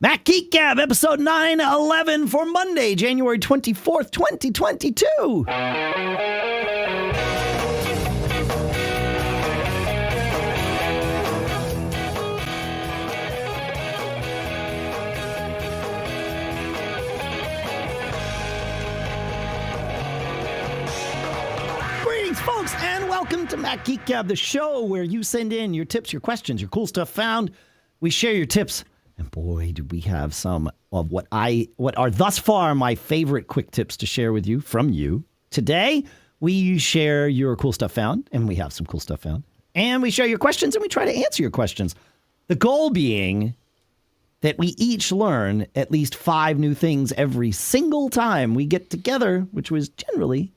Mac Geek Gab, episode 911 for Monday, January 24th, 2022. Greetings, folks, and welcome to Mac Geek Gab, the show where you send in your tips, your questions, your cool stuff found. We share your tips. And boy, do we have some of what are thus far my favorite quick tips to share with you from you. Today, we share your cool stuff found, and we have some cool stuff found. And we share your questions, and we try to answer your questions. The goal being that we each learn at least 5 new things every single time we get together, which is generally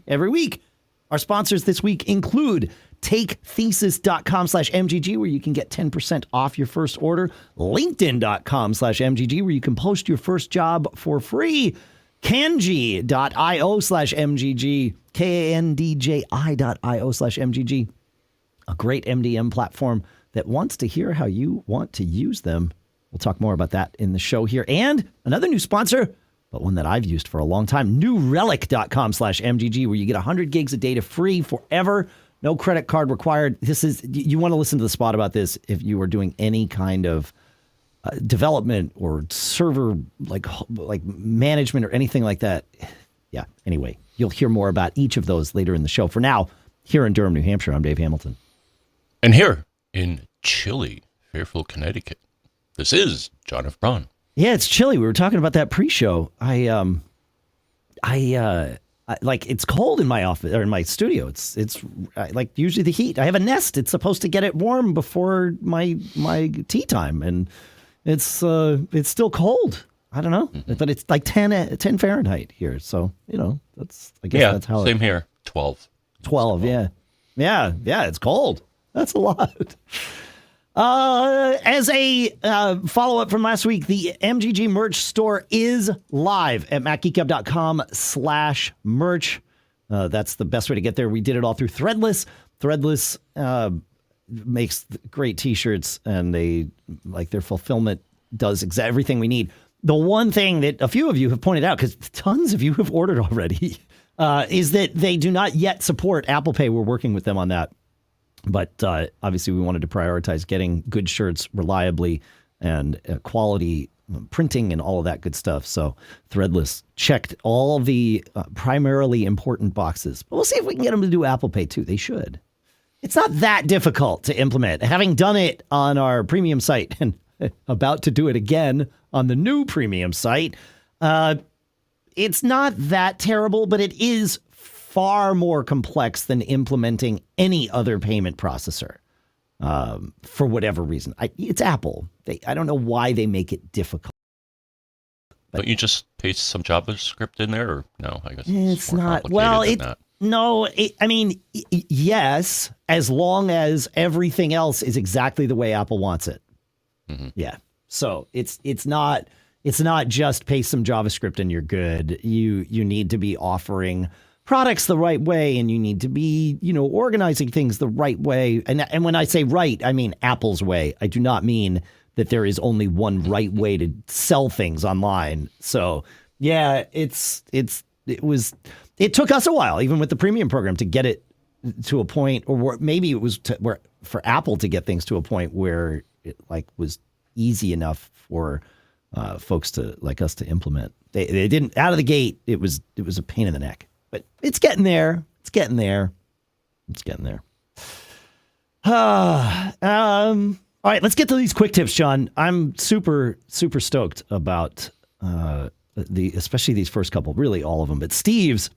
every week. Our sponsors this week include TakeThesis.com/MGG, where you can get 10% off your first order. LinkedIn.com/MGG, where you can post your first job for free. Kanji.io/MGG, KANDJI.io/MGG, a great MDM platform that wants to hear how you want to use them. We'll talk more about that in the show here. And another new sponsor, but one that I've used for a long time, newrelic.com/MGG, where you get 100 gigs of data free forever. No credit card required. You want to listen to the spot about this if you are doing any kind of development or server like management or anything like that. Yeah. Anyway, you'll hear more about each of those later in the show. For now, here in Durham, New Hampshire, I'm Dave Hamilton. And here in chilly Fairfield, Connecticut, this is John F. Braun. Yeah, it's chilly. We were talking about that pre-show. It's cold in my office or in my studio. It's like usually the heat. I have a Nest. It's supposed to get it warm before my tea time, and it's still cold. I don't know, but it's like 10 Fahrenheit here. So that's that's how. Same here. 12. 12. Yeah. It's cold. That's a lot. As a follow-up from last week, the MGG merch store is live at macgeekgab.com/merch. That's the best way to get there. We did it all through Threadless. Threadless makes great t-shirts, and their fulfillment does everything we need. The one thing that a few of you have pointed out, because tons of you have ordered already, is that they do not yet support Apple Pay. We're working with them on that. But obviously, we wanted to prioritize getting good shirts reliably and quality printing and all of that good stuff. So Threadless checked all the primarily important boxes. But we'll see if we can get them to do Apple Pay, too. They should. It's not that difficult to implement. Having done it on our premium site and about to do it again on the new premium site, it's not that terrible, but it is far more complex than implementing any other payment processor for whatever reason. It's Apple. I don't know why they make it difficult. But you just paste some JavaScript in there, or no? I guess it's not. Well, yes, as long as everything else is exactly the way Apple wants it. Mm-hmm. Yeah. So it's not just paste some JavaScript and you're good. You need to be offering products the right way, and you need to be, organizing things the right way. And when I say right, I mean Apple's way. I do not mean that there is only one right way to sell things online. So yeah, it took us a while, even with the premium program, to get it to a point, or maybe it was for Apple to get things to a point where it was easy enough for folks like us to implement. They didn't out of the gate. It was a pain in the neck. But it's getting there. All right, let's get to these quick tips, John. I'm super, super stoked about especially these first couple, really all of them. But Steve's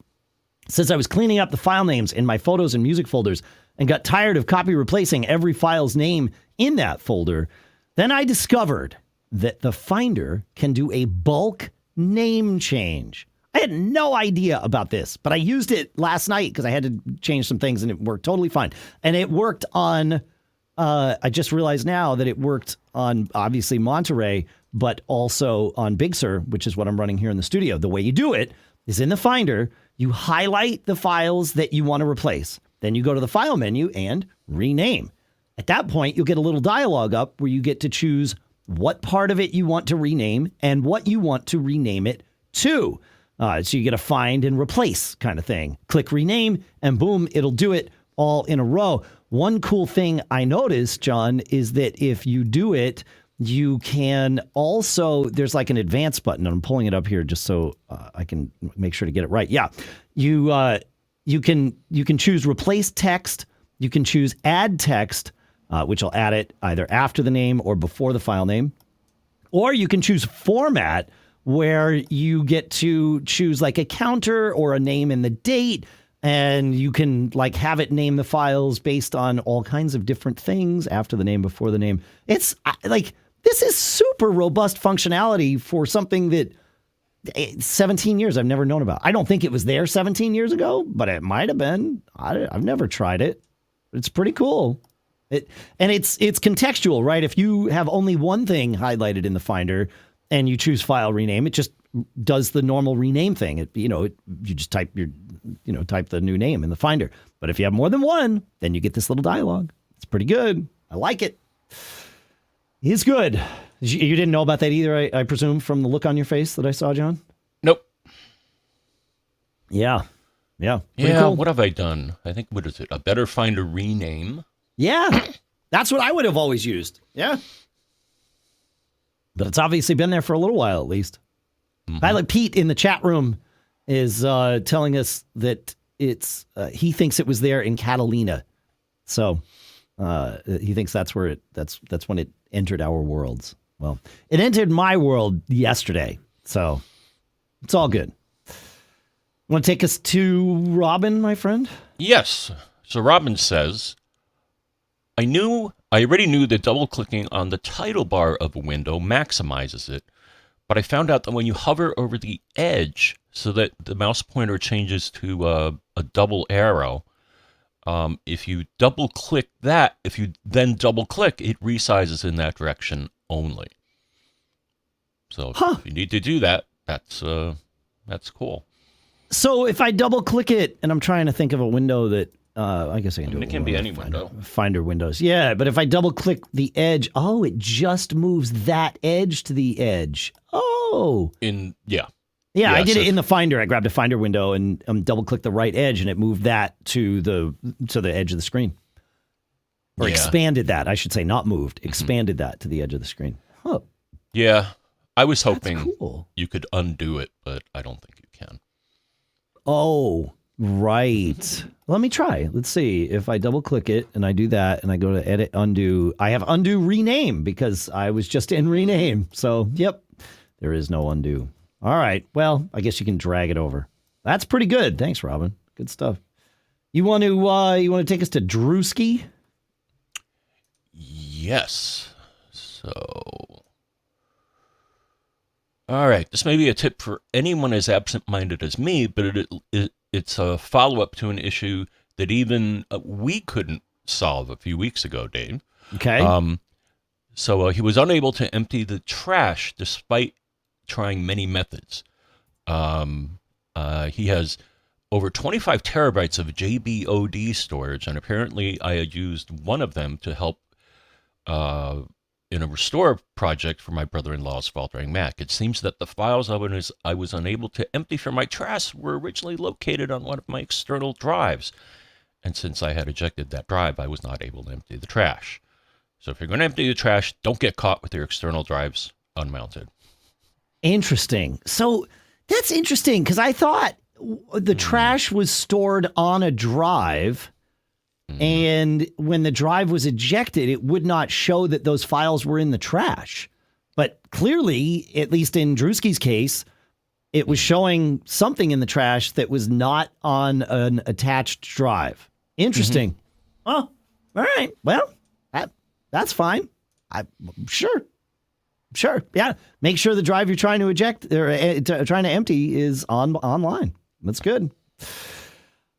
says, I was cleaning up the file names in my photos and music folders and got tired of copy replacing every file's name in that folder. Then I discovered that the Finder can do a bulk name change. I had no idea about this, but I used it last night because I had to change some things, and it worked totally fine. And it worked on, I just realized now that it worked on, obviously, Monterey, but also on Big Sur, which is what I'm running here in the studio. The way you do it is in the Finder, you highlight the files that you want to replace. Then you go to the File menu and rename. At that point, you'll get a little dialog up where you get to choose what part of it you want to rename and what you want to rename it to. So you get a find and replace kind of thing. Click rename and boom, it'll do it all in a row. One cool thing I noticed, John, is that if you do it, you can also, there's like an advanced button. I'm pulling it up here just so I can make sure to get it right. Yeah, you can choose replace text. You can choose add text, which will add it either after the name or before the file name. Or you can choose format, where you get to choose like a counter or a name and the date, and you can like have it name the files based on all kinds of different things after the name, before the name. It's like, this is super robust functionality for something that 17 years I've never known about. I don't think it was there 17 years ago, but it might have been. I've never tried it. It's pretty cool. It's contextual, right? If you have only one thing highlighted in the Finder and you choose file rename, it just does the normal rename thing. You just type the new name in the Finder. But if you have more than one, then you get this little dialogue. It's pretty good. I like it. It's good. You didn't know about that either, I presume, from the look on your face that I saw, John? Nope. Yeah. Yeah. Cool. What have I done? I think, what is it? A better Finder rename? Yeah. That's what I would have always used. Yeah. But it's obviously been there for a little while, at least. Pilot Pete in the chat room is telling us that he thinks it was there in Catalina. So he thinks that's where that's when it entered our worlds. Well, it entered my world yesterday. So it's all good. Want to take us to Robin, my friend? Yes. So Robin says, I already knew that double-clicking on the title bar of a window maximizes it, but I found out that when you hover over the edge so that the mouse pointer changes to a double arrow, if you double-click that, if you then double-click, it resizes in that direction only. So if you need to do that, that's cool. So if I double-click it, and I'm trying to think of a window that, I guess I can do it. It can be any window. Finder windows. Yeah, but if I double click the edge, it just moves that edge to the edge. Oh. Yeah, I did it in the Finder. I grabbed a Finder window and double clicked the right edge, and it moved that to the edge of the screen. Or expanded that, I should say, not moved. Expanded that to the edge of the screen. Huh. Yeah, I was hoping you could undo it, but I don't think you can. Oh, right. Let me try. Let's see. If I double click it and I do that and I go to edit, undo, I have undo rename because I was just in rename. So, yep, there is no undo. All right. Well, I guess you can drag it over. That's pretty good. Thanks, Robin. Good stuff. You want to take us to Drewski? Yes. So, all right. This may be a tip for anyone as absent-minded as me, but it's a follow-up to an issue that even we couldn't solve a few weeks ago, Dave. Okay. So he was unable to empty the trash despite trying many methods. He has over 25 terabytes of JBOD storage, and apparently I had used one of them to help in a restore project for my brother-in-law's faltering Mac. It seems that the files I was unable to empty from my trash were originally located on one of my external drives. And since I had ejected that drive, I was not able to empty the trash. So if you're going to empty the trash, don't get caught with your external drives unmounted. Interesting. So that's interesting because I thought the trash was stored on a drive. And when the drive was ejected, it would not show that those files were in the trash. But clearly, at least in Drewski's case, it was showing something in the trash that was not on an attached drive. Interesting. Oh, all right. Well, that's fine. Sure. Yeah. Make sure the drive you're trying to eject or trying to empty is online. That's good.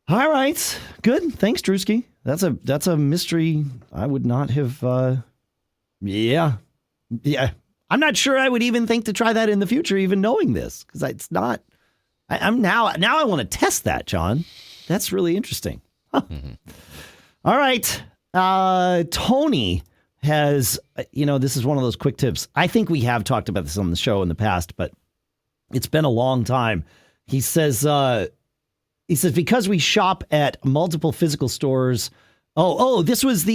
All right. Good. Thanks, Drewski. That's a mystery I would not have. Yeah. I'm not sure I would even think to try that in the future, even knowing this, because it's not. I'm now I want to test that, John. That's really interesting. Huh. All right. Tony has, this is one of those quick tips. I think we have talked about this on the show in the past, but it's been a long time. He says, because we shop at multiple physical stores. This was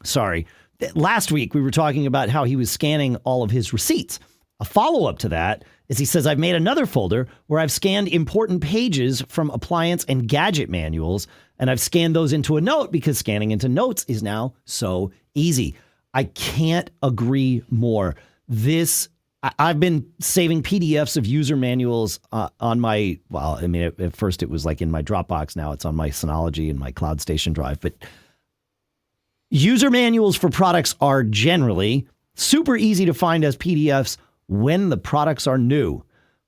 sorry. Last week we were talking about how he was scanning all of his receipts. A follow-up to that is he says, I've made another folder where I've scanned important pages from appliance and gadget manuals, and I've scanned those into a note because scanning into notes is now so easy. I can't agree more. I've been saving PDFs of user manuals on my, at first it was like in my Dropbox. Now it's on my Synology and my Cloud Station drive. But user manuals for products are generally super easy to find as PDFs when the products are new.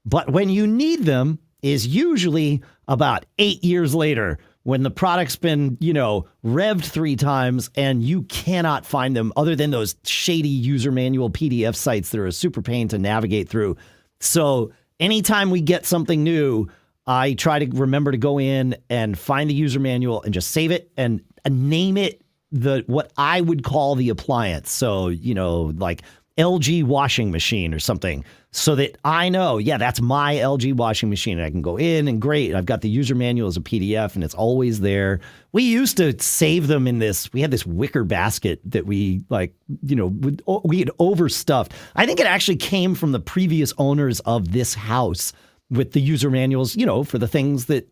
But when you need them is usually about 8 years later, when the product's been, revved 3 times and you cannot find them other than those shady user manual PDF sites that are a super pain to navigate through. So anytime we get something new, I try to remember to go in and find the user manual and just save it and name it what I would call the appliance. So, like LG washing machine or something, so that I know, that's my LG washing machine. And I can go in and great. I've got the user manual as a PDF and it's always there. We used to save them in we had this wicker basket that we we had overstuffed. I think it actually came from the previous owners of this house with the user manuals, for the things that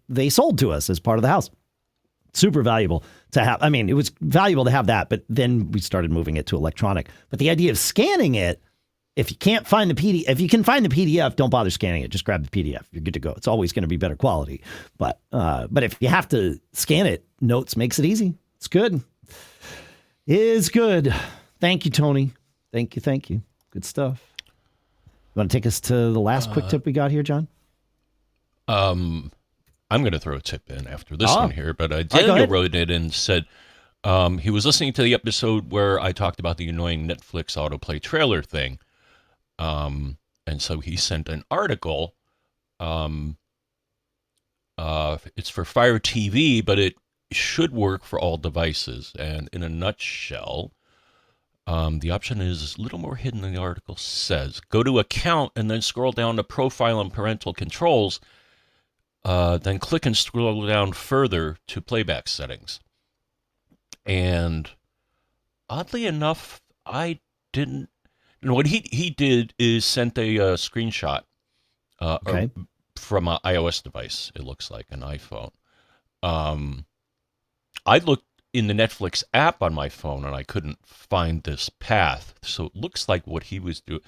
they sold to us as part of the house. Super valuable to have. I mean, it was valuable to have that, but then we started moving it to electronic. But the idea of scanning it, if you can't find the PDF, if you can find the PDF, don't bother scanning it. Just grab the PDF. You're good to go. It's always going to be better quality. But if you have to scan it, Notes makes it easy. It's good. It's good. Thank you, Tony. Thank you. Good stuff. You want to take us to the last quick tip we got here, John? I'm going to throw a tip in after this one here, but Daniel wrote it and said he was listening to the episode where I talked about the annoying Netflix autoplay trailer thing. And so he sent an article. It's for Fire TV, but it should work for all devices. And in a nutshell, the option is a little more hidden than the article says. Go to Account and then scroll down to Profile and Parental Controls. Then click and scroll down further to Playback Settings. And oddly enough, I didn't. What he did is sent a screenshot from an iOS device. It looks like an iPhone. I looked in the Netflix app on my phone and I couldn't find this path. So it looks like what he was doing.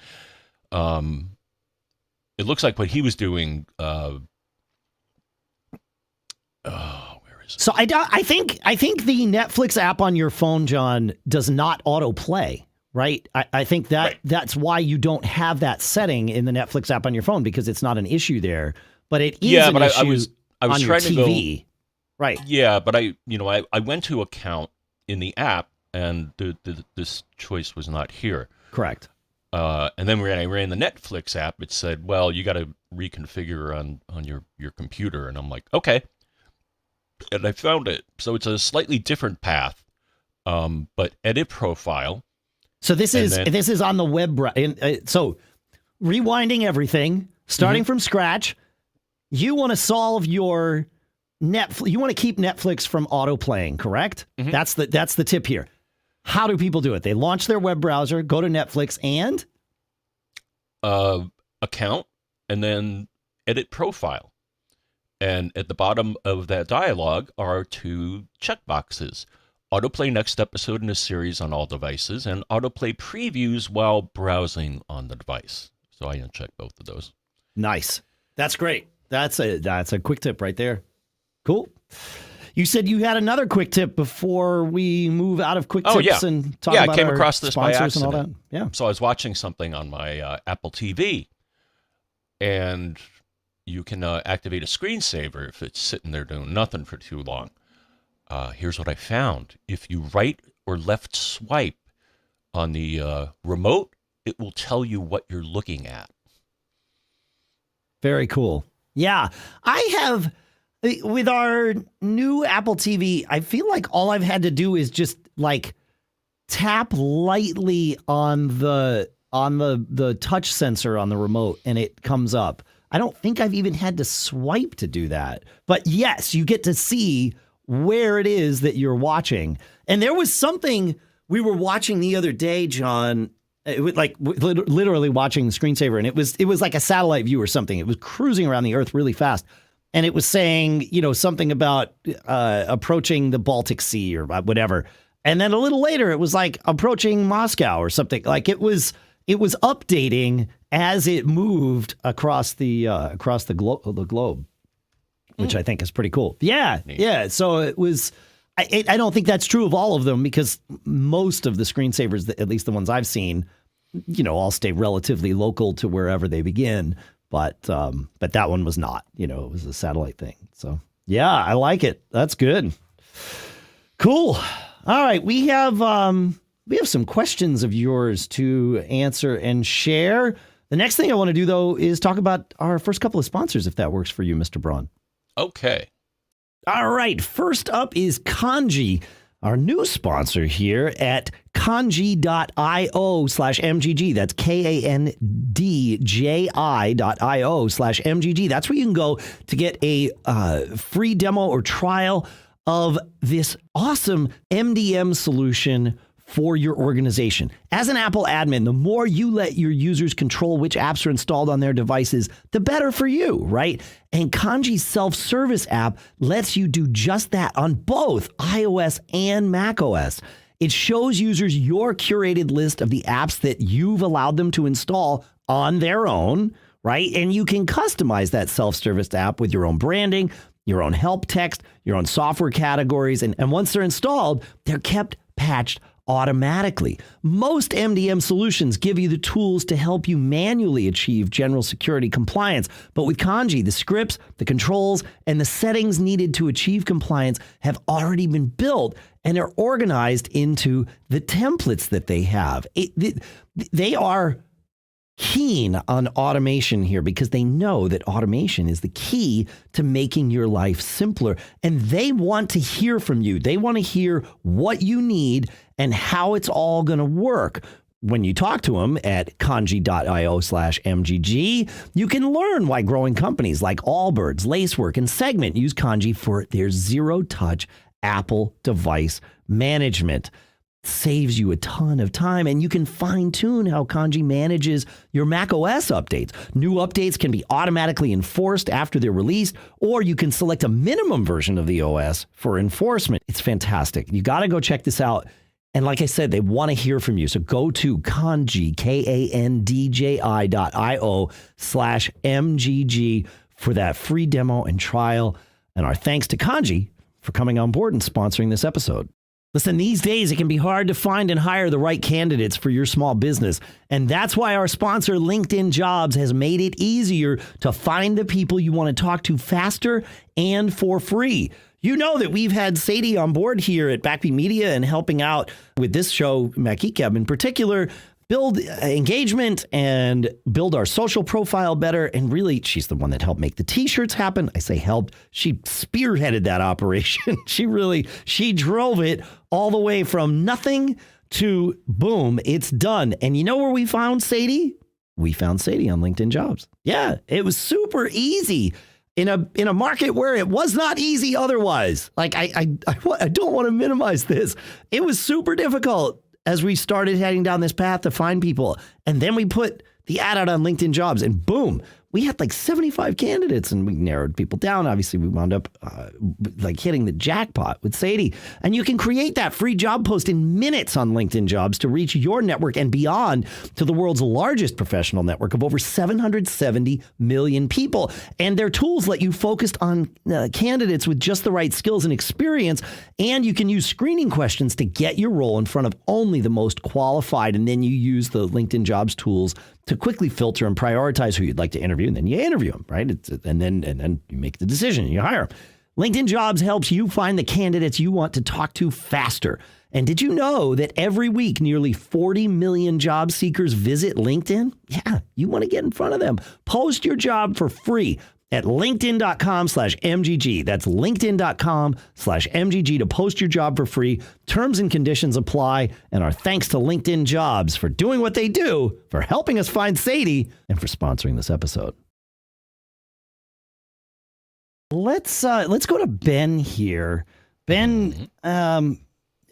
It looks like what he was doing. Where is it? So I think the Netflix app on your phone, John, does not autoplay, right? I think that's why you don't have that setting in the Netflix app on your phone, because it's not an issue there. But it is an issue I was on your trying TV. to go, right. Yeah, but I went to Account in the app and this choice was not here. Correct. And then when I ran the Netflix app, it said, well, you got to reconfigure on your computer. And I'm like, okay. And I found it. So it's a slightly different path, but edit profile. So this is on the web. So rewinding everything, starting from scratch, you want to solve your Netflix. You want to keep Netflix from autoplaying, correct? Mm-hmm. That's the tip here. How do people do it? They launch their web browser, go to Netflix, and Account, and then edit profile. And at the bottom of that dialog are 2 checkboxes: autoplay next episode in a series on all devices, and autoplay previews while browsing on the device. So I uncheck both of those. Nice. That's great. That's a quick tip right there. Cool. You said you had another quick tip before we move out of quick tips and talk about I came across this by accident. And all that. Yeah. So I was watching something on my Apple TV, and you can activate a screensaver if it's sitting there doing nothing for too long. Here's what I found. If you right or left swipe on the remote, it will tell you what you're looking at. Very cool. Yeah. I have, with our new Apple TV, I feel like all I've had to do is just like tap lightly on the touch sensor on the remote and it comes up. I don't think I've even had to swipe to do that. But yes, you get to see where it is that you're watching. And there was something we were watching the other day, John. It was like literally watching the screensaver, and it was like a satellite view or something. It was cruising around the Earth really fast, and it was saying, something about approaching the Baltic Sea or whatever. And then a little later, it was like approaching Moscow or something. Like it was updating as it moved across the globe, which I think is pretty cool. Yeah, yeah. So it was. I don't think that's true of all of them, because most of the screensavers, at least the ones I've seen, all stay relatively local to wherever they begin. But that one was not. It was a satellite thing. So yeah, I like it. That's good. Cool. All right, we have some questions of yours to answer and share. The next thing I want to do, though, is talk about our first couple of sponsors, if that works for you, Mr. Braun. Okay. All right, first up is Kanji, our new sponsor here at kanji.io/MGG. That's KANDJI.io/MGG. That's where you can go to get a free demo or trial of this awesome MDM solution for your organization. As an Apple admin, the more you let your users control which apps are installed on their devices, the better for you, right? And Kanji's self-service app lets you do just that on both iOS and macOS. It shows users your curated list of the apps that you've allowed them to install on their own, right? And you can customize that self-service app with your own branding, your own help text, your own software categories. And once they're installed, they're kept patched automatically. Most MDM solutions give you the tools to help you manually achieve general security compliance. But with Kanji, the scripts, the controls, and the settings needed to achieve compliance have already been built and are organized into the templates that they have. They are keen on automation here because they know that automation is the key to making your life simpler. And they want to hear from you. They want to hear what you need and how it's all going to work. When you talk to them at kanji.io/MGG, you can learn why growing companies like Allbirds, Lacework, and Segment use Kanji for their zero-touch Apple device management. Saves you a ton of time, and you can fine-tune how Kanji manages your macOS updates. New updates can be automatically enforced after they're released, or you can select a minimum version of the OS for enforcement. It's fantastic. You got to go check this out. And like I said, they want to hear from you. So go to Kanji, KANDJI.io/MGG for that free demo and trial. And our thanks to Kanji for coming on board and sponsoring this episode. Listen, these days it can be hard to find and hire the right candidates for your small business. And that's why our sponsor, LinkedIn Jobs, has made it easier to find the people you want to talk to faster and for free. You know that we've had Sadie on board here at Backbeat Media and helping out with this show, Geek Gab in particular, build engagement and build our social profile better. And really, she's the one that helped make the t-shirts happen. I say helped. She spearheaded that operation. She drove it all the way from nothing to boom, it's done. And you know where we found Sadie? We found Sadie on LinkedIn Jobs. Yeah, it was super easy in a market where it was not easy otherwise. Like I don't want to minimize this. It was super difficult as we started heading down this path to find people. And then we put the ad out on LinkedIn Jobs and boom, we had like 75 candidates and we narrowed people down. Obviously, we wound up hitting the jackpot with Sadie. And you can create that free job post in minutes on LinkedIn Jobs to reach your network and beyond to the world's largest professional network of over 770 million people. And their tools let you focus on candidates with just the right skills and experience. And you can use screening questions to get your role in front of only the most qualified. And then you use the LinkedIn Jobs tools to quickly filter and prioritize who you'd like to interview, and then you interview them, right? And then you make the decision and you hire them. LinkedIn Jobs helps you find the candidates you want to talk to faster. And did you know that every week nearly 40 million job seekers visit LinkedIn? Yeah, you want to get in front of them. Post your job for free at linkedin.com/MGG. That's linkedin.com/MGG to post your job for free. Terms and conditions apply. And our thanks to LinkedIn Jobs for doing what they do, for helping us find Sadie, and for sponsoring this episode. Let's go to Ben here. Ben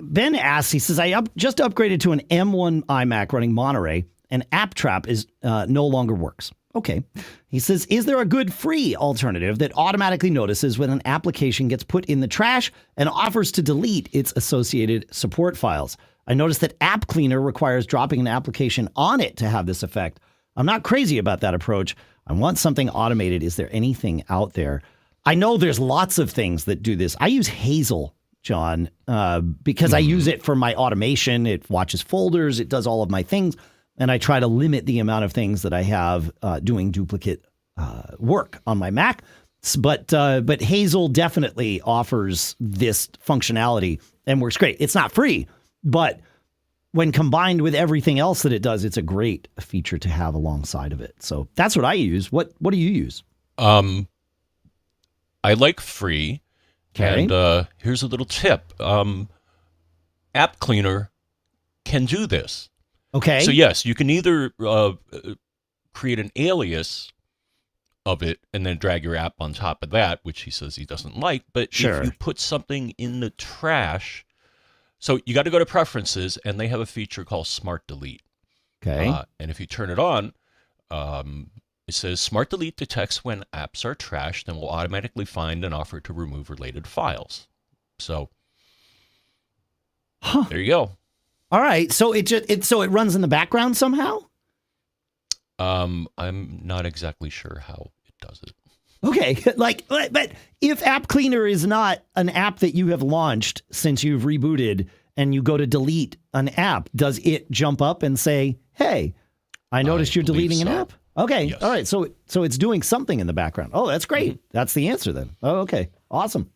Ben asks, he says, I just upgraded to an M1 iMac running Monterey, and AppTrap is no longer works. Okay. He says, is there a good free alternative that automatically notices when an application gets put in the trash and offers to delete its associated support files? I noticed that App Cleaner requires dropping an application on it to have this effect. I'm not crazy about that approach. I want something automated. Is there anything out there? I know there's lots of things that do this. I use Hazel, John, because I use it for my automation. It watches folders. It does all of my things. And I try to limit the amount of things that I have doing duplicate work on my Mac. But Hazel definitely offers this functionality and works great. It's not free, but when combined with everything else that it does, it's a great feature to have alongside of it. So that's what I use. What do you use? I like free. Okay. And here's a little tip. App Cleaner can do this. Okay. So yes, you can either create an alias of it and then drag your app on top of that, which he says he doesn't like. But if you put something in the trash, so you got to go to Preferences, and they have a feature called Smart Delete. Okay. And if you turn it on, it says Smart Delete detects when apps are trashed and will automatically find and offer to remove related files. So there you go. All right. So it runs in the background somehow? I'm not exactly sure how it does it. Okay. But if App Cleaner is not an app that you have launched since you've rebooted and you go to delete an app, does it jump up and say, hey, I noticed you're deleting an app? Okay. Yes. All right. So it's doing something in the background. Oh, that's great. Mm-hmm. That's the answer then. Oh, okay. Awesome.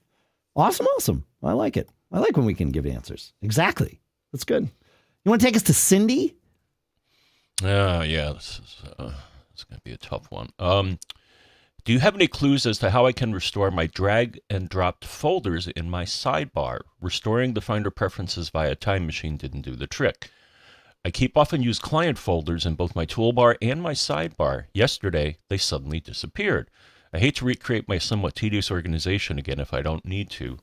Awesome. I like it. I like when we can give answers. Exactly. That's good. You want to take us to Cindy? Yeah. This is going to be a tough one. Do you have any clues as to how I can restore my drag and dropped folders in my sidebar? Restoring the Finder preferences via Time Machine didn't do the trick. I keep often use client folders in both my toolbar and my sidebar. Yesterday, they suddenly disappeared. I hate to recreate my somewhat tedious organization again if I don't need to.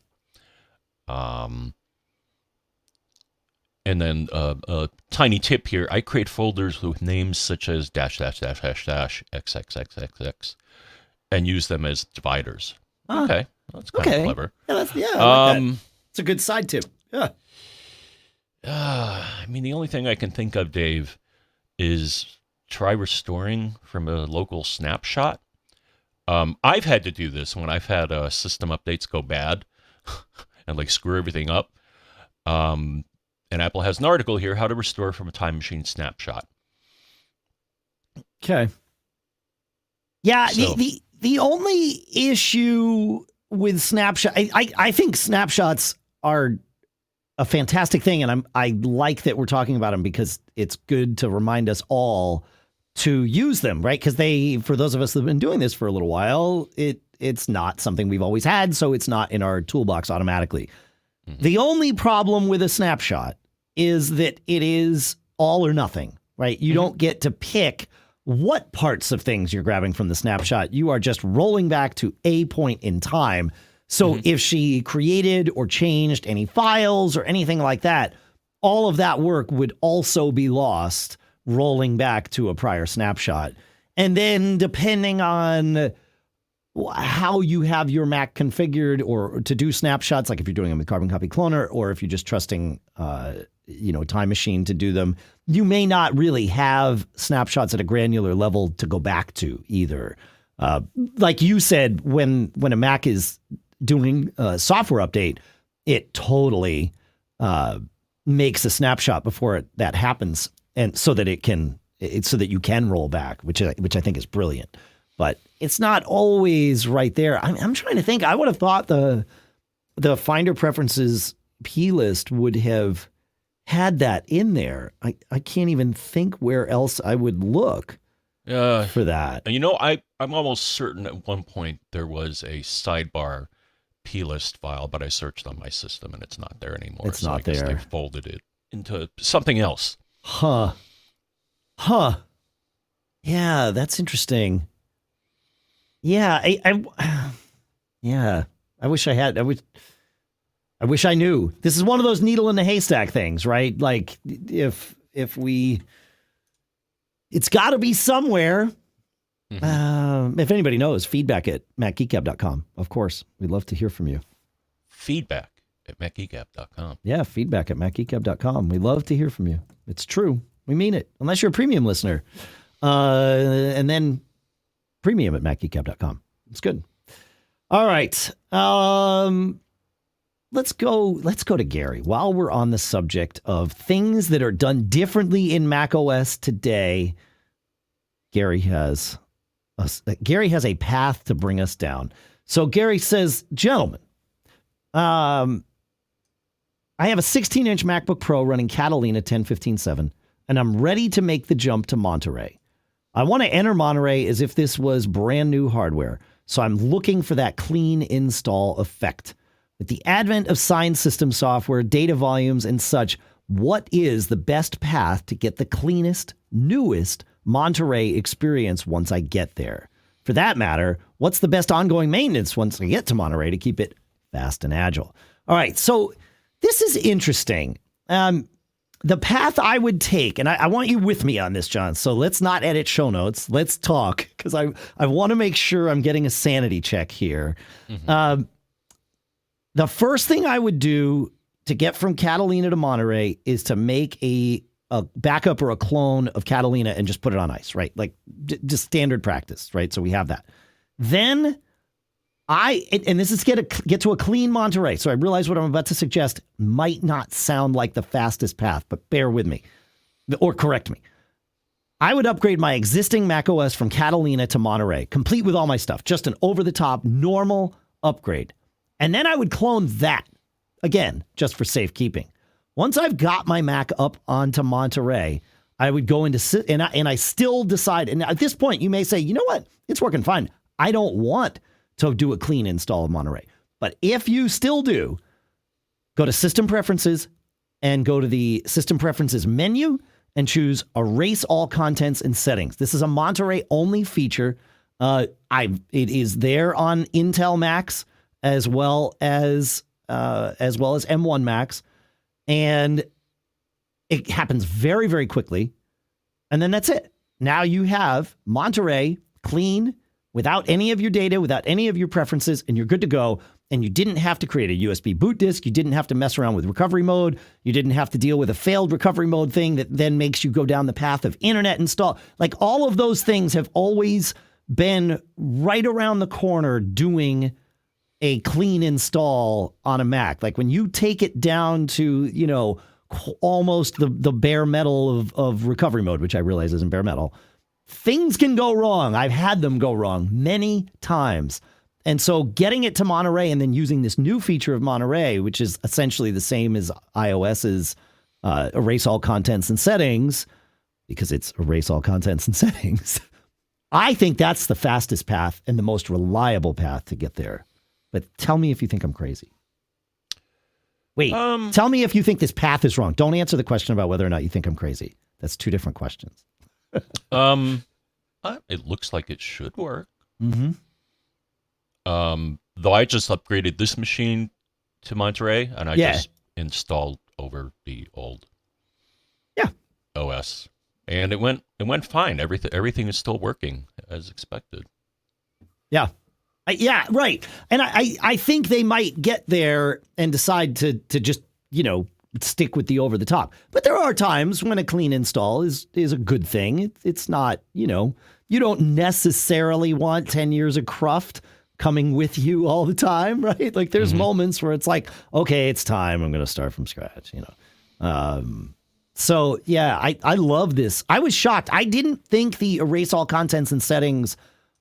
And then a tiny tip here. I create folders with names such as -- XXXXX and use them as dividers. Okay. That's kind of clever. Yeah, I like that. It's a good side tip. Yeah. I mean, the only thing I can think of, Dave, is try restoring from a local snapshot. I've had to do this when I've had system updates go bad and screw everything up. And Apple has an article here, how to restore from a Time Machine snapshot. Okay. Yeah, so. The only issue with snapshot, I think snapshots are a fantastic thing, and I like that we're talking about them because it's good to remind us all to use them, right? Because for those of us that have been doing this for a little while, it's not something we've always had, so it's not in our toolbox automatically. Mm-hmm. The only problem with a snapshot is that it is all or nothing, right? You don't get to pick what parts of things you're grabbing from the snapshot. You are just rolling back to a point in time. So if she created or changed any files or anything like that, all of that work would also be lost rolling back to a prior snapshot. And then depending on how you have your Mac configured or to do snapshots, like if you're doing them with Carbon Copy Cloner or if you're just trusting Time Machine to do them, you may not really have snapshots at a granular level to go back to either. Like you said, when a Mac is doing a software update, it totally makes a snapshot before that happens, and so that so that you can roll back, which I think is brilliant. But it's not always right there. I'm trying to think. I would have thought the Finder Preferences P list would have had that in there. I can't even think where else I would look. for that. And I'm almost certain at one point there was a sidebar plist file, but I searched on my system and it's not there anymore. It's not I guess there. They folded it into something else. Huh. Yeah, that's interesting. Yeah, I wish I had. I wish I knew. This is one of those needle in the haystack things, right? Like if it's got to be somewhere. If anybody knows, feedback at macgeekgab.com. Of course, we'd love to hear from you. Feedback at macgeekgab.com. Yeah, feedback at macgeekgab.com. We love to hear from you. It's true. We mean it. Unless you're a premium listener. And then premium at macgeekgab.com. It's good. All right. Let's go to Gary. While we're on the subject of things that are done differently in macOS today, Gary has a path to bring us down. So Gary says, gentlemen, I have a 16-inch MacBook Pro running Catalina 10.15.7, and I'm ready to make the jump to Monterey. I want to enter Monterey as if this was brand new hardware, so I'm looking for that clean install effect. With the advent of signed system software, data volumes, and such, what is the best path to get the cleanest, newest Monterey experience once I get there? For that matter, what's the best ongoing maintenance once I get to Monterey to keep it fast and agile? All right, so this is interesting. The path I would take, and I want you with me on this, John, so let's not edit show notes. Let's talk, because I want to make sure I'm getting a sanity check here. The first thing I would do to get from Catalina to Monterey is to make a backup or a clone of Catalina and just put it on ice, right? Like just standard practice, right? So we have that. Then and this is get to a clean Monterey. So I realize what I'm about to suggest might not sound like the fastest path, but bear with me or correct me. I would upgrade my existing macOS from Catalina to Monterey, complete with all my stuff, just an over-the-top normal upgrade. And then I would clone that, again, just for safekeeping. Once I've got my Mac up onto Monterey, I would go into, and I still decide, and at this point, you may say, you know what, it's working fine. I don't want to do a clean install of Monterey. But if you still do, go to System Preferences and go to the System Preferences menu and choose Erase All Contents and Settings. This is a Monterey-only feature. It is there on Intel Macs, as well as M1 Macs, and it happens very, very quickly, and then that's it. Now you have Monterey clean, without any of your data, without any of your preferences, and you're good to go. And you didn't have to create a USB boot disk. You didn't have to mess around with recovery mode. You didn't have to deal with a failed recovery mode thing that then makes you go down the path of internet install. Like all of those things have always been right around the corner doing a clean install on a Mac. Like when you take it down to, almost the bare metal of recovery mode, which I realize isn't bare metal, things can go wrong. I've had them go wrong many times. And so getting it to Monterey and then using this new feature of Monterey, which is essentially the same as iOS's erase all contents and settings, because it's erase all contents and settings, I think that's the fastest path and the most reliable path to get there. But tell me if you think I'm crazy. Wait, tell me if you think this path is wrong. Don't answer the question about whether or not you think I'm crazy. That's two different questions. It looks like it should work. Mm-hmm. Though I just upgraded this machine to Monterey, and I just installed over the old OS, and it went fine. Everything is still working as expected. Yeah. Yeah, right. And I think they might get there and decide to just, stick with the over the top. But there are times when a clean install is a good thing. It's not, you don't necessarily want 10 years of cruft coming with you all the time, right? Like there's moments where it's like, okay, it's time. I'm going to start from scratch, So yeah, I love this. I was shocked. I didn't think the erase all contents and settings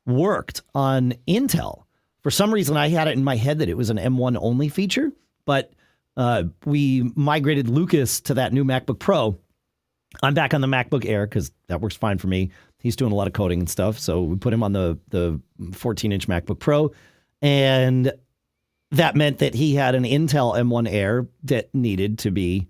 worked on Intel. For some reason, I had it in my head that it was an M1 only feature, but we migrated Lucas to that new MacBook Pro, I'm back on the MacBook Air because that works fine for me. He's doing a lot of coding and stuff. So we put him on the 14-inch MacBook Pro. And that meant that he had an Intel M1 Air that needed to be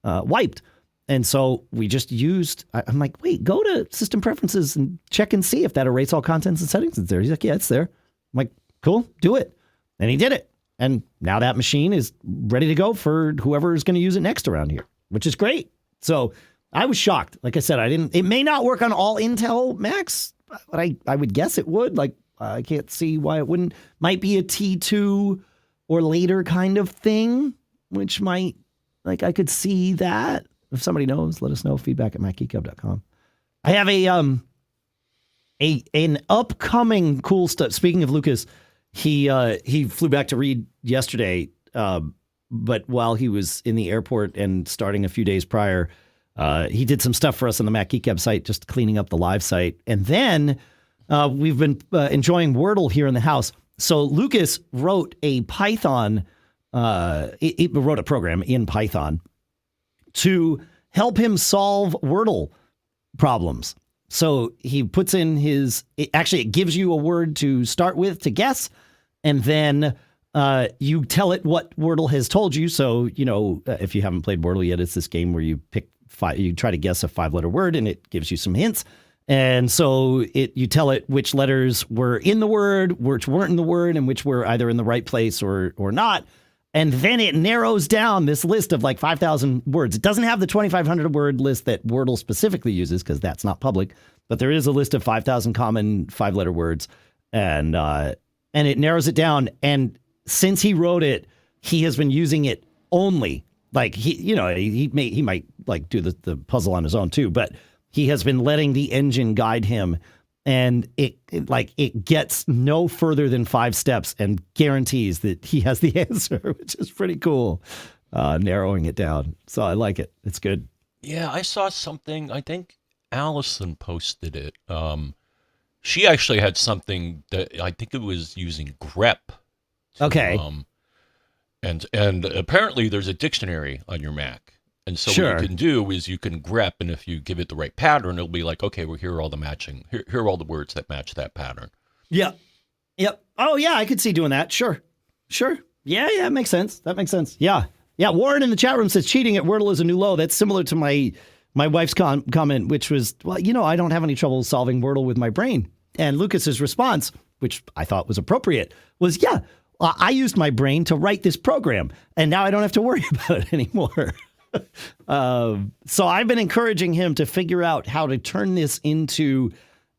wiped. And so we just used, I'm like, wait, go to System Preferences and check and see if that erase all contents and settings is there. He's like, yeah, it's there. I'm like, cool, do it. And he did it. And now that machine is ready to go for whoever is going to use it next around here, which is great. So I was shocked. Like I said, it may not work on all Intel Macs, but I would guess it would. Like, I can't see why it wouldn't. Might be a T2 or later kind of thing, which might, like, I could see that. If somebody knows, let us know. Feedback at macgeekgab.com. I have an upcoming cool stuff. Speaking of Lucas, he flew back to Reed yesterday, but while he was in the airport and starting a few days prior, he did some stuff for us on the Mac Geek Gab site, just cleaning up the live site. And then we've been enjoying Wordle here in the house. So Lucas wrote a Python, he wrote a program in Python to help him solve Wordle problems. So he puts in it gives you a word to start with to guess, and then you tell it what Wordle has told you. So, if you haven't played Wordle yet, it's this game where you you try to guess a 5-letter word, and it gives you some hints. And so you tell it which letters were in the word, which weren't in the word, and which were either in the right place or not. And then it narrows down this list of like 5,000 words. It doesn't have the 2,500 word list that Wordle specifically uses because that's not public. But there is a list of 5,000 common 5-letter words, and it narrows it down. And since he wrote it, he has been using it only. Like he might like do the puzzle on his own too, but he has been letting the engine guide him. And it gets no further than 5 steps and guarantees that he has the answer, which is pretty cool, narrowing it down. So I like it. It's good. Yeah, I saw something. I think Allison posted it. She actually had something that I think it was using grep. Okay. And apparently there's a dictionary on your Mac. And so Sure. what you can do is you can grep, and if you give it the right pattern, it'll be like, okay, well, here are all the words that match that pattern. Yeah. Yep. Oh, yeah, I could see doing that. Sure. Yeah, that makes sense. Yeah. Warren in the chat room says cheating at Wordle is a new low. That's similar to my wife's comment, which was, well, I don't have any trouble solving Wordle with my brain. And Lucas's response, which I thought was appropriate, was, yeah, I used my brain to write this program, and now I don't have to worry about it anymore. So I've been encouraging him to figure out how to turn this into,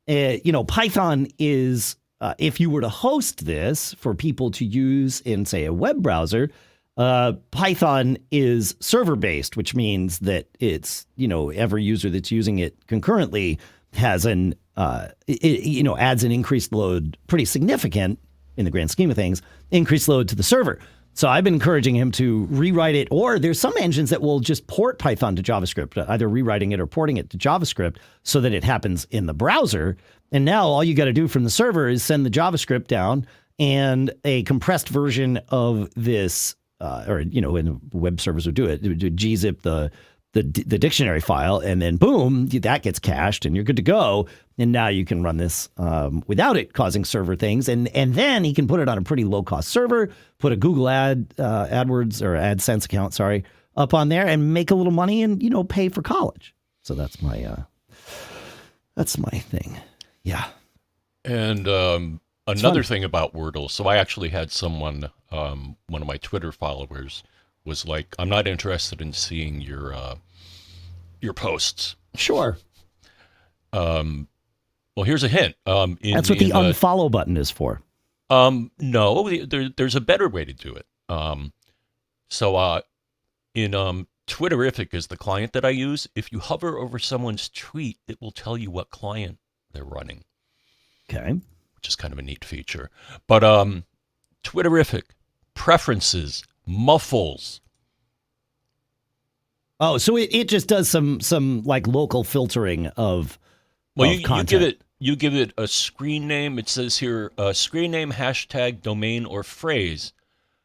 Python is, if you were to host this for people to use in, say, a web browser, Python is server-based, which means that it's, every user that's using it concurrently has adds an increased load, pretty significant in the grand scheme of things, increased load to the server. So I've been encouraging him to rewrite it, or there's some engines that will just port Python to JavaScript, either rewriting it or porting it to JavaScript so that it happens in the browser. And now all you got to do from the server is send the JavaScript down, and a compressed version of this, and web servers would do it, gzip the dictionary file, and then boom, that gets cached and you're good to go. And now you can run this without it causing server things. And then he can put it on a pretty low cost server, put a Google AdWords or AdSense account, up on there and make a little money and, pay for college. So that's my thing. Yeah. And another thing about Wordle. So I actually had someone, one of my Twitter followers was like, I'm not interested in seeing your posts. Sure. Well, here's a hint. That's what the unfollow button is for. No, there's a better way to do it. In Twitterific is the client that I use. If you hover over someone's tweet, it will tell you what client they're running. Okay. Which is kind of a neat feature. But Twitterific, preferences, muffles. Oh, so it just does some like local filtering of content. You give it a screen name. It says here screen name, hashtag, domain, or phrase.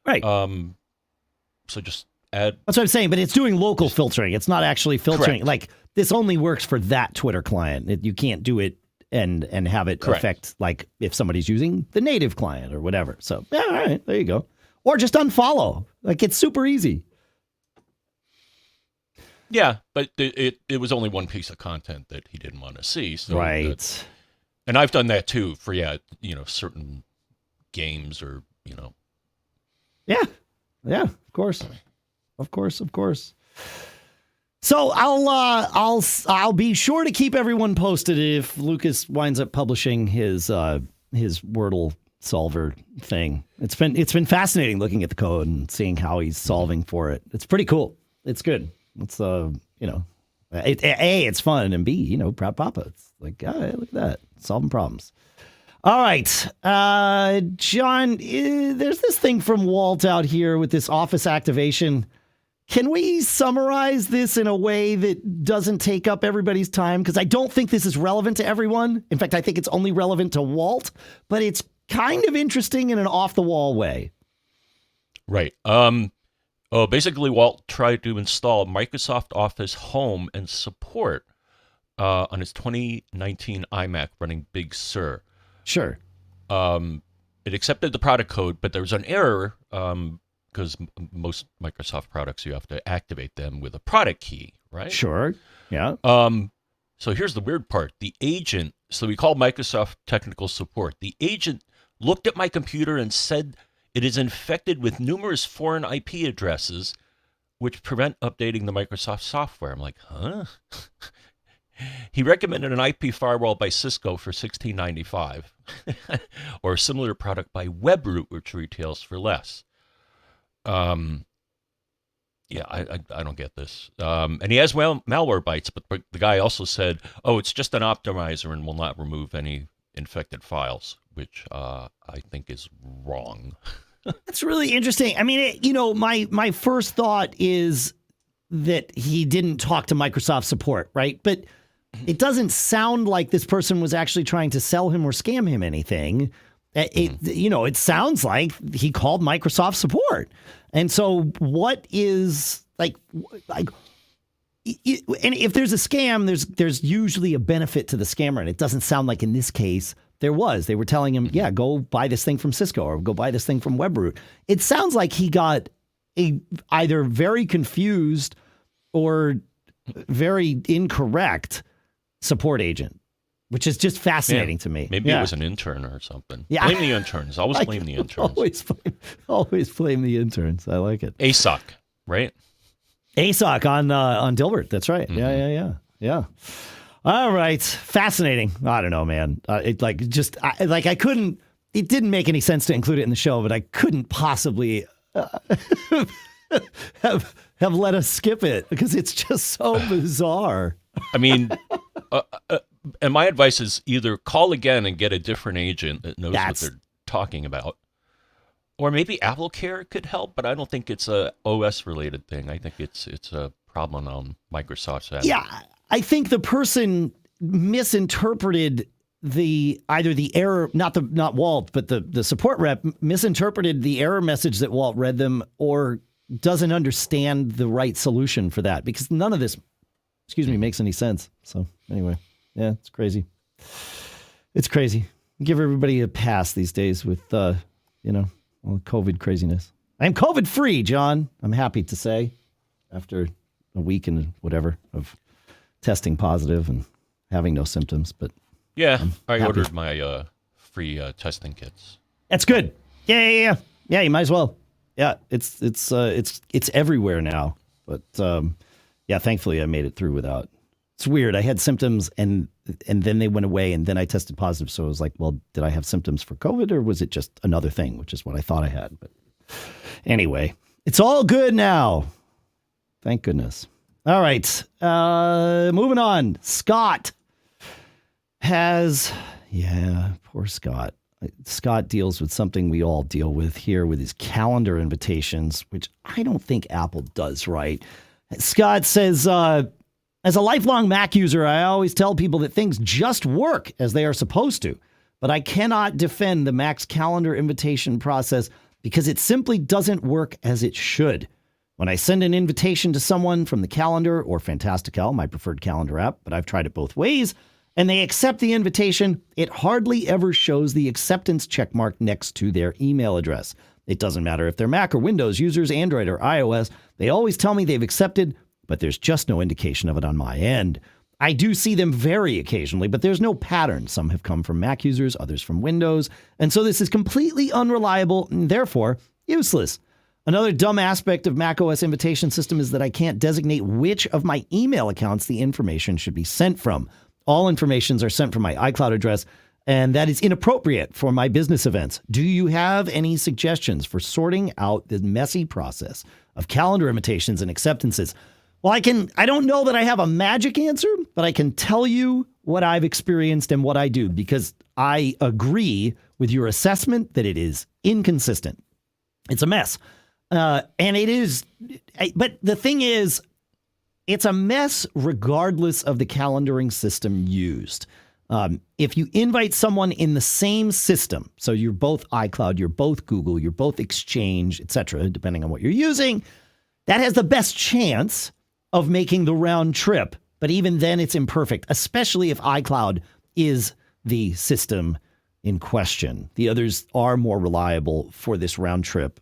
Right. So just add. That's what I'm saying, but it's doing local filtering. It's not actually filtering. Correct. Like, this only works for that Twitter client. You can't do it and have it Correct. affect, like, if somebody's using the native client or whatever. So, yeah, all right, there you go. Or just unfollow. Like, it's super easy. Yeah, but it was only one piece of content that he didn't want to see. So Right. and I've done that too for, certain games or, Yeah, of course. Of course. So I'll be sure to keep everyone posted if Lucas winds up publishing his Wordle solver thing. It's been fascinating looking at the code and seeing how he's solving for it. It's pretty cool. It's good. It's it's fun, and B, proud papa. It's like, look at that, solving problems. All right, John, there's this thing from Walt out here with this office activation. Can we summarize this in a way that doesn't take up everybody's time? Because I don't think this is relevant to everyone. In fact, I think it's only relevant to Walt, but it's kind of interesting in an off-the-wall way. Right. Basically, Walt tried to install Microsoft Office Home and Support on his 2019 iMac running Big Sur. Sure. It accepted the product code, but there was an error because most Microsoft products, you have to activate them with a product key, right? Sure. Yeah. So here's the weird part. The agent, so we called Microsoft Technical Support. The agent looked at my computer and said it is infected with numerous foreign IP addresses, which prevent updating the Microsoft software. I'm like, huh? He recommended an IP firewall by Cisco for $16.95 or a similar product by Webroot, which retails for less. I don't get this. And he has malware bytes, but the guy also said, it's just an optimizer and will not remove any infected files, which I think is wrong. That's really interesting. I mean, my first thought is that he didn't talk to Microsoft support, right? But it doesn't sound like this person was actually trying to sell him or scam him anything. It sounds like he called Microsoft support. And so what is and if there's a scam, there's usually a benefit to the scammer. And it doesn't sound like in this case there was. They were telling him, go buy this thing from Cisco or go buy this thing from Webroot. It sounds like he got either very confused or very incorrect support agent, which is just fascinating to me. Maybe it was an intern or something. Yeah. Blame the interns. Always blame the interns. Always blame the interns. I like it. ASOC, right? ASOC on Dilbert. That's right. Mm-hmm. Yeah. All right. Fascinating. I don't know, man. I couldn't. It didn't make any sense to include it in the show, but I couldn't possibly have let us skip it because it's just so bizarre. I mean, and my advice is either call again and get a different agent that knows what they're talking about, or maybe AppleCare could help. But I don't think it's a OS related thing. I think it's a problem on Microsoft's end. Yeah, I think the person misinterpreted either the error, not Walt, but the support rep misinterpreted the error message that Walt read them, or doesn't understand the right solution for that, because none of this, makes any sense. So anyway, yeah, it's crazy. It's crazy. Give everybody a pass these days with all the COVID craziness. I'm COVID free, John. I'm happy to say, after a week and whatever of testing positive and having no symptoms, but yeah, I ordered my free testing kits. That's good. Yeah. You might as well. Yeah, it's everywhere now. But thankfully I made it through without. It's weird. I had symptoms and then they went away and then I tested positive. So I was like, well, did I have symptoms for COVID or was it just another thing, which is what I thought I had. But anyway, it's all good now. Thank goodness. All right. Moving on. Scott poor Scott. Scott deals with something we all deal with here with his calendar invitations, which I don't think Apple does right. Scott says, as a lifelong Mac user, I always tell people that things just work as they are supposed to, but I cannot defend the Mac's calendar invitation process because it simply doesn't work as it should. When I send an invitation to someone from the calendar or Fantastical, my preferred calendar app, but I've tried it both ways, and they accept the invitation, it hardly ever shows the acceptance checkmark next to their email address. It doesn't matter if they're Mac or Windows users, Android or iOS. They always tell me they've accepted, but there's just no indication of it on my end. I do see them very occasionally, but there's no pattern. Some have come from Mac users, others from Windows. And so this is completely unreliable and therefore useless. Another dumb aspect of macOS invitation system is that I can't designate which of my email accounts the information should be sent from. All informations are sent from my iCloud address, and that is inappropriate for my business events. Do you have any suggestions for sorting out the messy process of calendar invitations and acceptances? Well, I don't know that I have a magic answer, but I can tell you what I've experienced and what I do, because I agree with your assessment that it is inconsistent. It's a mess. And it is, but the thing is, it's a mess regardless of the calendaring system used. If you invite someone in the same system, so you're both iCloud, you're both Google, you're both Exchange, etc., depending on what you're using, that has the best chance of making the round trip. But even then, it's imperfect, especially if iCloud is the system in question. The others are more reliable for this round trip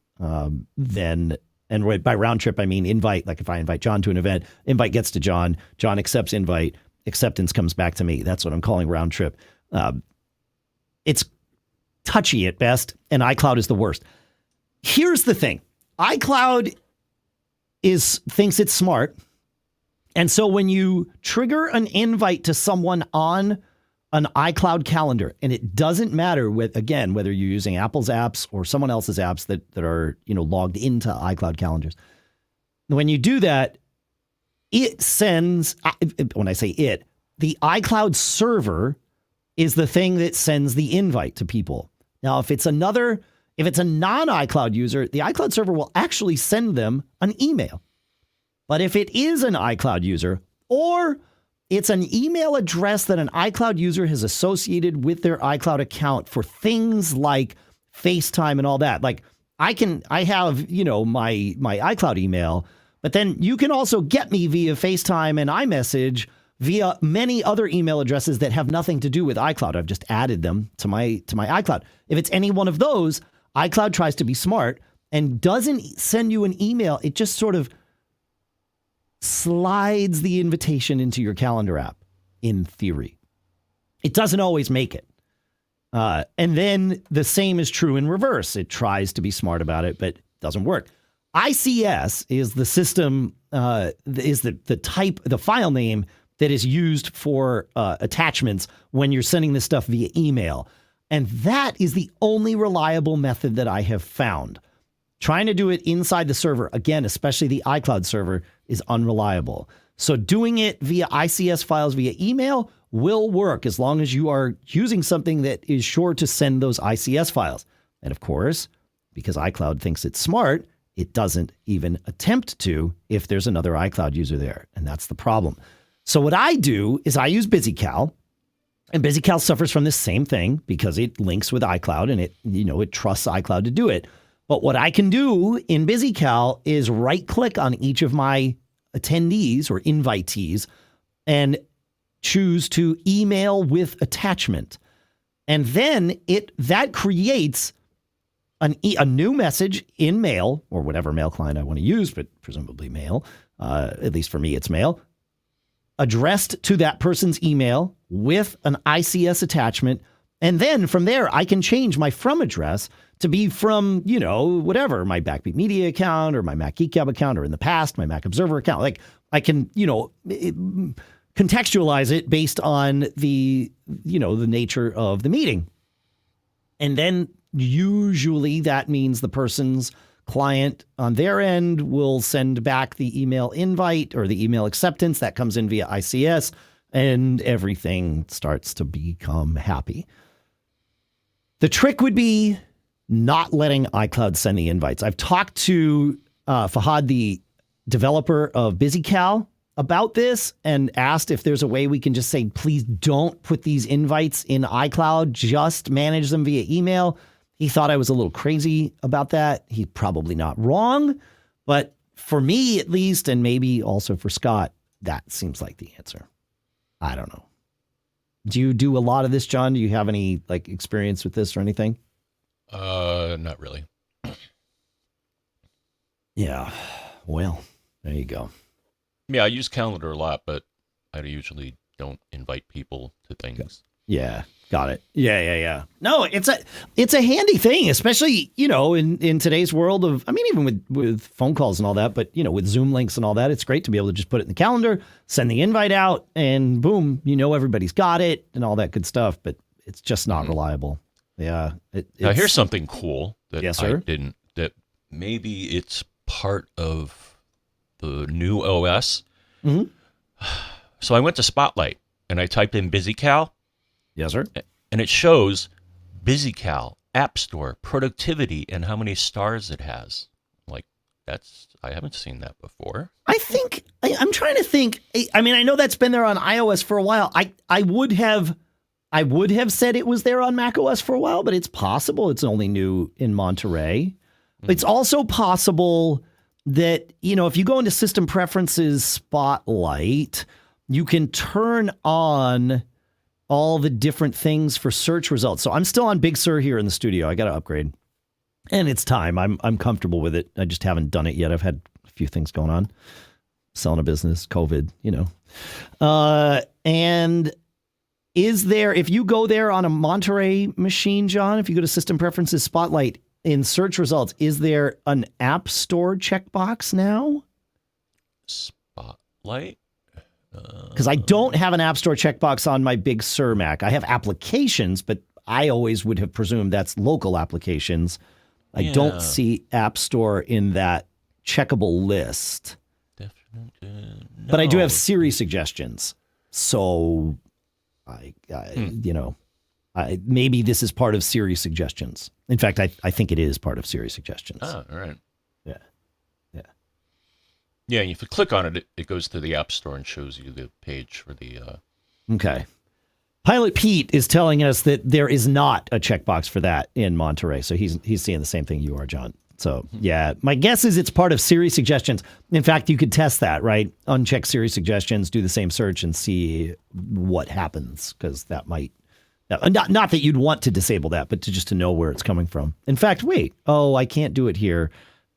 than, and by round trip, I mean invite. Like if I invite John to an event, invite gets to John, John accepts invite, acceptance comes back to me. That's what I'm calling round trip. It's touchy at best, and iCloud is the worst. Here's the thing. iCloud thinks it's smart. And so when you trigger an invite to someone on an iCloud calendar, and it doesn't matter whether you're using Apple's apps or someone else's apps that are, logged into iCloud calendars. When you do that, it sends, when I say it, the iCloud server is the thing that sends the invite to people. Now, if it's a non-iCloud user, the iCloud server will actually send them an email. But if it is an iCloud user, or it's an email address that an iCloud user has associated with their iCloud account for things like FaceTime and all that. Like I have, my iCloud email, but then you can also get me via FaceTime and iMessage via many other email addresses that have nothing to do with iCloud. I've just added them to my iCloud. If it's any one of those, iCloud tries to be smart and doesn't send you an email. It just sort of slides the invitation into your calendar app, in theory. It doesn't always make it. And then the same is true in reverse. It tries to be smart about it, but doesn't work. ICS is the system, is the file name that is used for attachments when you're sending this stuff via email. And that is the only reliable method that I have found. Trying to do it inside the server, again, especially the iCloud server, is unreliable. So doing it via ICS files via email will work as long as you are using something that is sure to send those ICS files. And of course, because iCloud thinks it's smart, it doesn't even attempt to if there's another iCloud user there. And that's the problem. So what I do is I use BusyCal. And BusyCal suffers from this same thing because it links with iCloud and it trusts iCloud to do it. But what I can do in BusyCal is right-click on each of my attendees or invitees and choose to email with attachment. And then that creates a new message in Mail, or whatever mail client I want to use, but presumably Mail, at least for me it's Mail, addressed to that person's email with an ICS attachment. And then from there, I can change my from address to be from, whatever, my Backbeat Media account or my Mac Geek Gab account, or in the past, my Mac Observer account. Like I can, contextualize it based on the nature of the meeting. And then usually that means the person's client on their end will send back the email invite or the email acceptance that comes in via ICS, and everything starts to become happy. The trick would be not letting iCloud send the invites. I've talked to Fahad, the developer of BusyCal, about this and asked if there's a way we can just say, please don't put these invites in iCloud, just manage them via email. He thought I was a little crazy about that. He's probably not wrong, but for me at least, and maybe also for Scott, that seems like the answer. I don't know. Do you do a lot of this, John? Do you have any like experience with this or anything? Not really. Yeah. Well, there you go. Yeah, I use Calendar a lot, but I usually don't invite people to things. Yeah. Got it. Yeah. No, it's a handy thing, especially, in today's world of, I mean, even with phone calls and all that, but, with Zoom links and all that, it's great to be able to just put it in the calendar, send the invite out, and boom, everybody's got it and all that good stuff, but it's just not reliable. Yeah. Now, here's something cool that Yes, sir? that maybe it's part of the new OS. Mm-hmm. So I went to Spotlight and I typed in BusyCal. Yes, sir. And it shows BusyCal, App Store, productivity, and how many stars it has. Like, I haven't seen that before. I'm trying to think. I mean, I know that's been there on iOS for a while. I would have said it was there on macOS for a while, but it's possible it's only new in Monterey. It's also possible that, if you go into System Preferences Spotlight, you can turn on all the different things for search results. So I'm still on Big Sur here in the studio. I got to upgrade. And it's time. I'm comfortable with it. I just haven't done it yet. I've had a few things going on. Selling a business, COVID, And is there, if you go there on a Monterey machine, John, if you go to System Preferences Spotlight in search results, is there an App Store checkbox now? Spotlight? Because I don't have an App Store checkbox on my Big Sur Mac. I have applications, but I always would have presumed that's local applications. I don't see App Store in that checkable list. Definitely, no. But I do have Siri suggestions. So, maybe this is part of Siri suggestions. In fact, I think it is part of Siri suggestions. Oh, all right. Yeah. Yeah, if you click on it, it goes to the App Store and shows you the page for the... Okay. Pilot Pete is telling us that there is not a checkbox for that in Monterey. So he's seeing the same thing you are, John. So, yeah, my guess is it's part of Siri suggestions. In fact, you could test that, right? Uncheck Siri suggestions, do the same search, and see what happens, because that might... Not that you'd want to disable that, but just to know where it's coming from. In fact, wait. Oh, I can't do it here.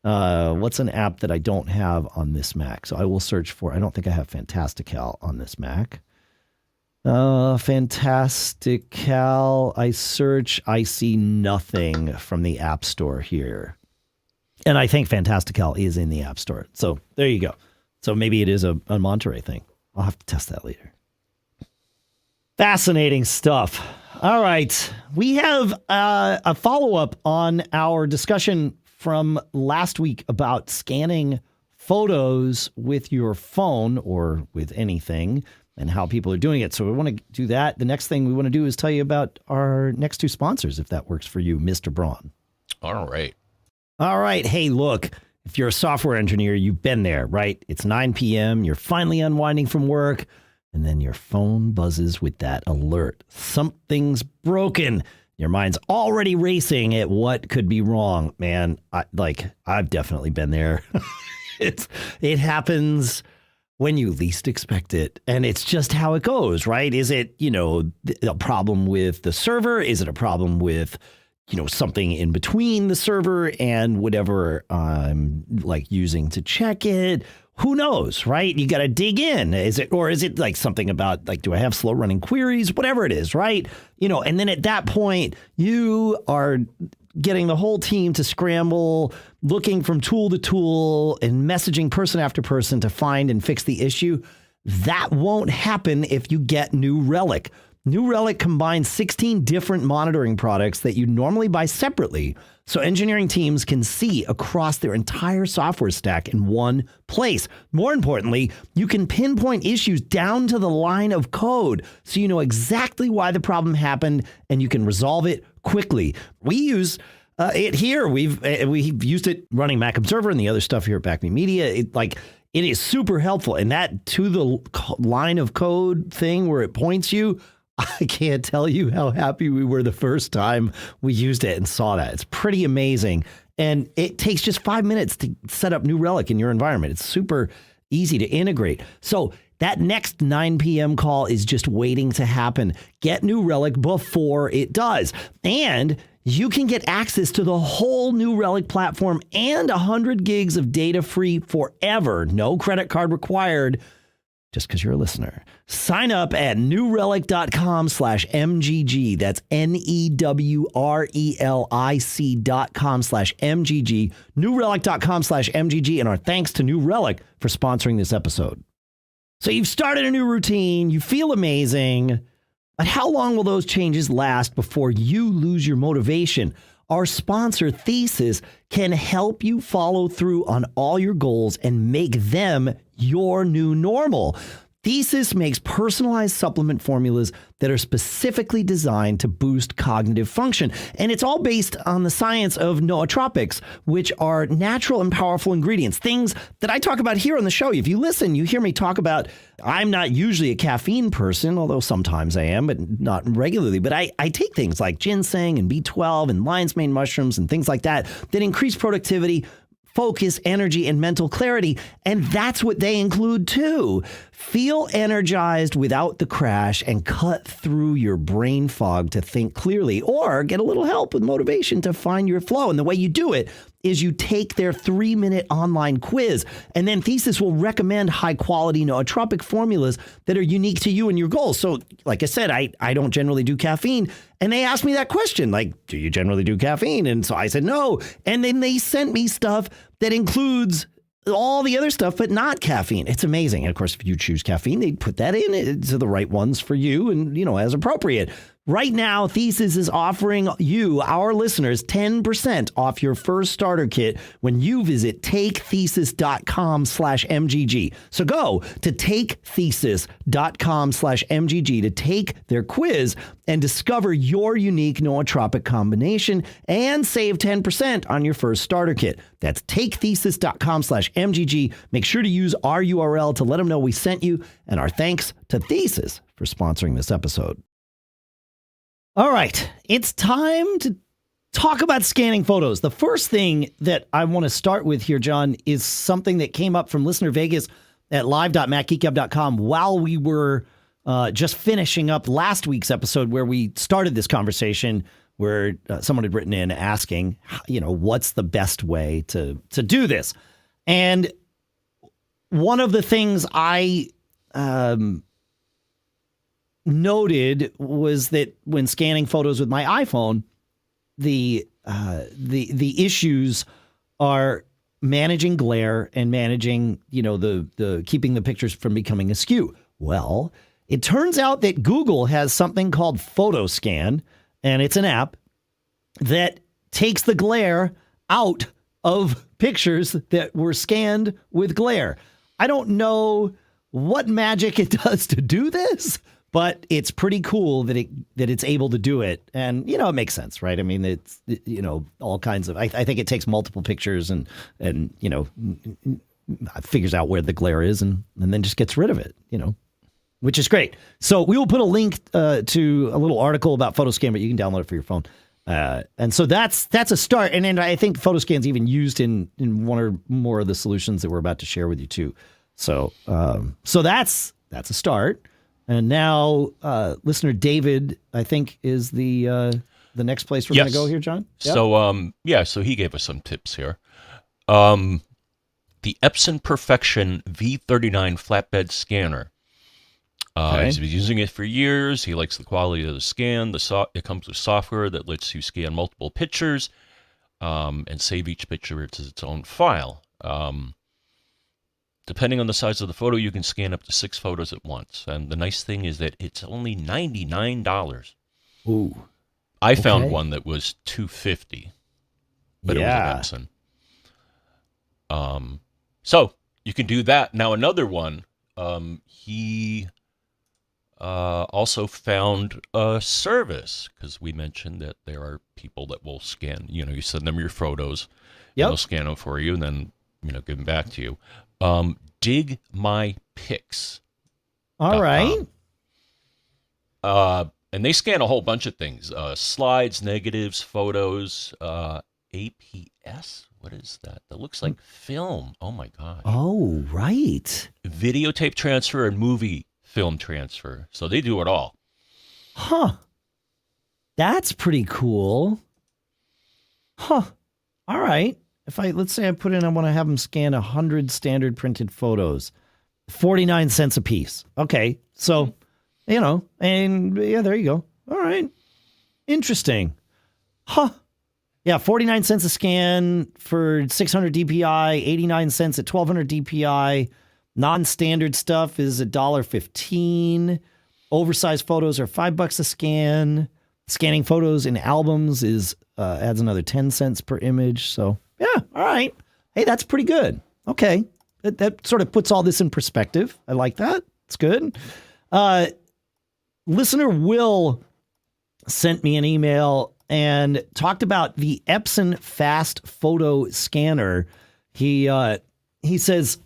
What's an app that I don't have on this Mac? So I will search for, I don't think I have Fantastical on this Mac. Fantastical, I search, I see nothing from the App Store here. And I think Fantastical is in the App Store. So there you go. So maybe it is a Monterey thing. I'll have to test that later. Fascinating stuff. All right. We have a follow-up on our discussion from last week about scanning photos with your phone or with anything and how people are doing it. So we want to do that. The next thing we want to do is tell you about our next two sponsors, if that works for you, Mr. Braun. All right. All right. Hey, look, if you're a software engineer, you've been there, right? It's 9 p.m. You're finally unwinding from work, and then your phone buzzes with that alert. Something's broken. Your mind's already racing at what could be wrong. Man, I've definitely been there. It happens when you least expect it. And it's just how it goes, right? Is it, a problem with the server? Is it a problem with, something in between the server and whatever I'm using to check it? Who knows, right? You got to dig in. Is it like something about do I have slow running queries? Whatever it is, right? And then at that point, you are getting the whole team to scramble, looking from tool to tool and messaging person after person to find and fix the issue. That won't happen if you get New Relic. New Relic combines 16 different monitoring products that you normally buy separately, so engineering teams can see across their entire software stack in one place. More importantly, you can pinpoint issues down to the line of code, so you know exactly why the problem happened and you can resolve it quickly. We use it here. We've used it running Mac Observer and the other stuff here at Backme Media. It is super helpful, and that to the line of code thing where it points you, I can't tell you how happy we were the first time we used it and saw that. It's pretty amazing. And it takes just 5 minutes to set up New Relic in your environment. It's super easy to integrate. So that next 9 p.m. call is just waiting to happen. Get New Relic before it does. And you can get access to the whole New Relic platform and 100 gigs of data free forever. No credit card required, just because you're a listener. Sign up at newrelic.com/MGG. That's NEWRELIC.com/MGG. Newrelic.com/MGG. And our thanks to New Relic for sponsoring this episode. So you've started a new routine. You feel amazing. But how long will those changes last before you lose your motivation? Our sponsor, Thesis, can help you follow through on all your goals and make them your new normal. Thesis makes personalized supplement formulas that are specifically designed to boost cognitive function. And it's all based on the science of nootropics, which are natural and powerful ingredients, things that I talk about here on the show. If you listen, you hear me talk about, I'm not usually a caffeine person, although sometimes I am, but not regularly. But I take things like ginseng and B12 and lion's mane mushrooms and things like that increase productivity, focus, energy, and mental clarity. And that's what they include too. Feel energized without the crash and cut through your brain fog to think clearly, or get a little help with motivation to find your flow. And the way you do it is you take their 3-minute online quiz, and then Thesis will recommend high-quality nootropic formulas that are unique to you and your goals. So, like I said, I don't generally do caffeine, and they asked me that question, like, do you generally do caffeine? And so I said no, and then they sent me stuff that includes all the other stuff, but not caffeine. It's amazing. And of course, if you choose caffeine, they put that in to the right ones for you and, as appropriate. Right now, Thesis is offering you, our listeners, 10% off your first starter kit when you visit takethesis.com/MGG. So go to takethesis.com/MGG to take their quiz and discover your unique nootropic combination and save 10% on your first starter kit. That's takethesis.com/MGG. Make sure to use our URL to let them know we sent you, and our thanks to Thesis for sponsoring this episode. All right, it's time to talk about scanning photos. The first thing that I want to start with here, John, is something that came up from listener Vegas at live.macgeekgab.com while we were just finishing up last week's episode where we started this conversation where someone had written in asking, what's the best way to do this? And one of the things I noted was that when scanning photos with my iPhone, the issues are managing glare and managing, the keeping the pictures from becoming askew. Well, it turns out that Google has something called Foto Scan, and it's an app that takes the glare out of pictures that were scanned with glare. I don't know what magic it does to do this, but it's pretty cool that it's able to do it. And, it makes sense, right? I mean, it's, all kinds of, I think it takes multiple pictures and figures out where the glare is and then just gets rid of it, which is great. So we will put a link to a little article about PhotoScan, but you can download it for your phone. And so that's a start. And then I think PhotoScan's even used in one or more of the solutions that we're about to share with you too. So that's a start. And now, listener David, I think, is the next place we're going to go here, John. Yep. So, so he gave us some tips here. The Epson Perfection V39 flatbed scanner. He's been using it for years. He likes the quality of the scan. It comes with software that lets you scan multiple pictures and save each picture as its own file. Depending on the size of the photo, you can scan up to 6 photos at once. And the nice thing is that it's only $99. Ooh. I found one that was $250, but it was an Epson. So you can do that. Now another one, he also found a service, because we mentioned that there are people that will scan, you send them your photos, and they'll scan them for you and then, give them back to you. Dig My Pics. All right. And they scan a whole bunch of things, slides, negatives, photos, APS? What is that? That looks like film. Oh my gosh. Oh, right. Videotape transfer and movie film transfer. So they do it all. Huh. That's pretty cool. Huh. All right. Let's say I put in, I want to have them scan 100 standard printed photos, 49 cents a piece. Okay. So, and yeah, there you go. All right. Interesting. Huh. Yeah, 49 cents a scan for 600 DPI, 89 cents at 1200 DPI. Non-standard stuff is $1.15. Oversized photos are $5 a scan. Scanning photos in albums adds another 10 cents per image. So, yeah, all right. Hey, that's pretty good. Okay. That sort of puts all this in perspective. I like that. It's good. Listener Will sent me an email and talked about the Epson Fast Photo Scanner. He says,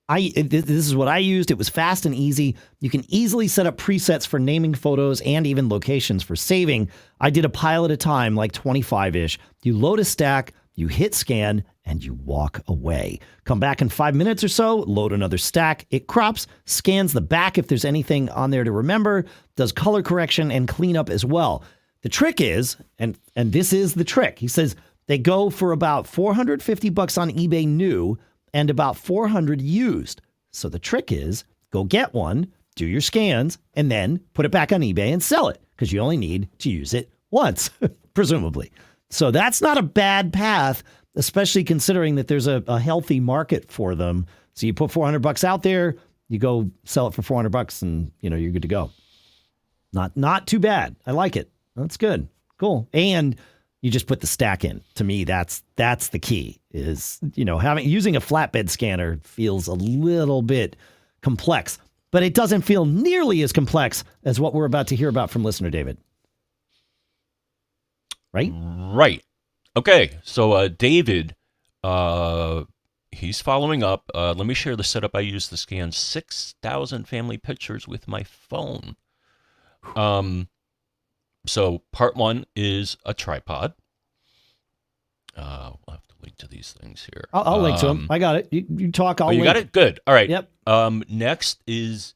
this is what I used. It was fast and easy. You can easily set up presets for naming photos and even locations for saving. I did a pile at a time, like 25-ish. You load a stack, you hit scan, and you walk away. Come back in 5 minutes or so, load another stack. It crops, scans the back if there's anything on there to remember, does color correction and cleanup as well. The trick is, and this is the trick, he says they go for about $450 on eBay new and about $400 used. So the trick is, go get one, do your scans, and then put it back on eBay and sell it, because you only need to use it once, presumably. So that's not a bad path, especially considering that there's a healthy market for them. So you put $400 out there, you go sell it for $400, and you're good to go. Not too bad. I like it. That's good. Cool. And you just put the stack in. To me, that's the key. Is using a flatbed scanner feels a little bit complex, but it doesn't feel nearly as complex as what we're about to hear about from listener David. Right? Right. Okay. So David, he's following up. Let me share the setup I used to scan 6,000 family pictures with my phone. So part one is a tripod. We'll have to link to these things here. I'll link to them. I got it. You talk. I'll you link. got it? Good. All right. Yep. Next is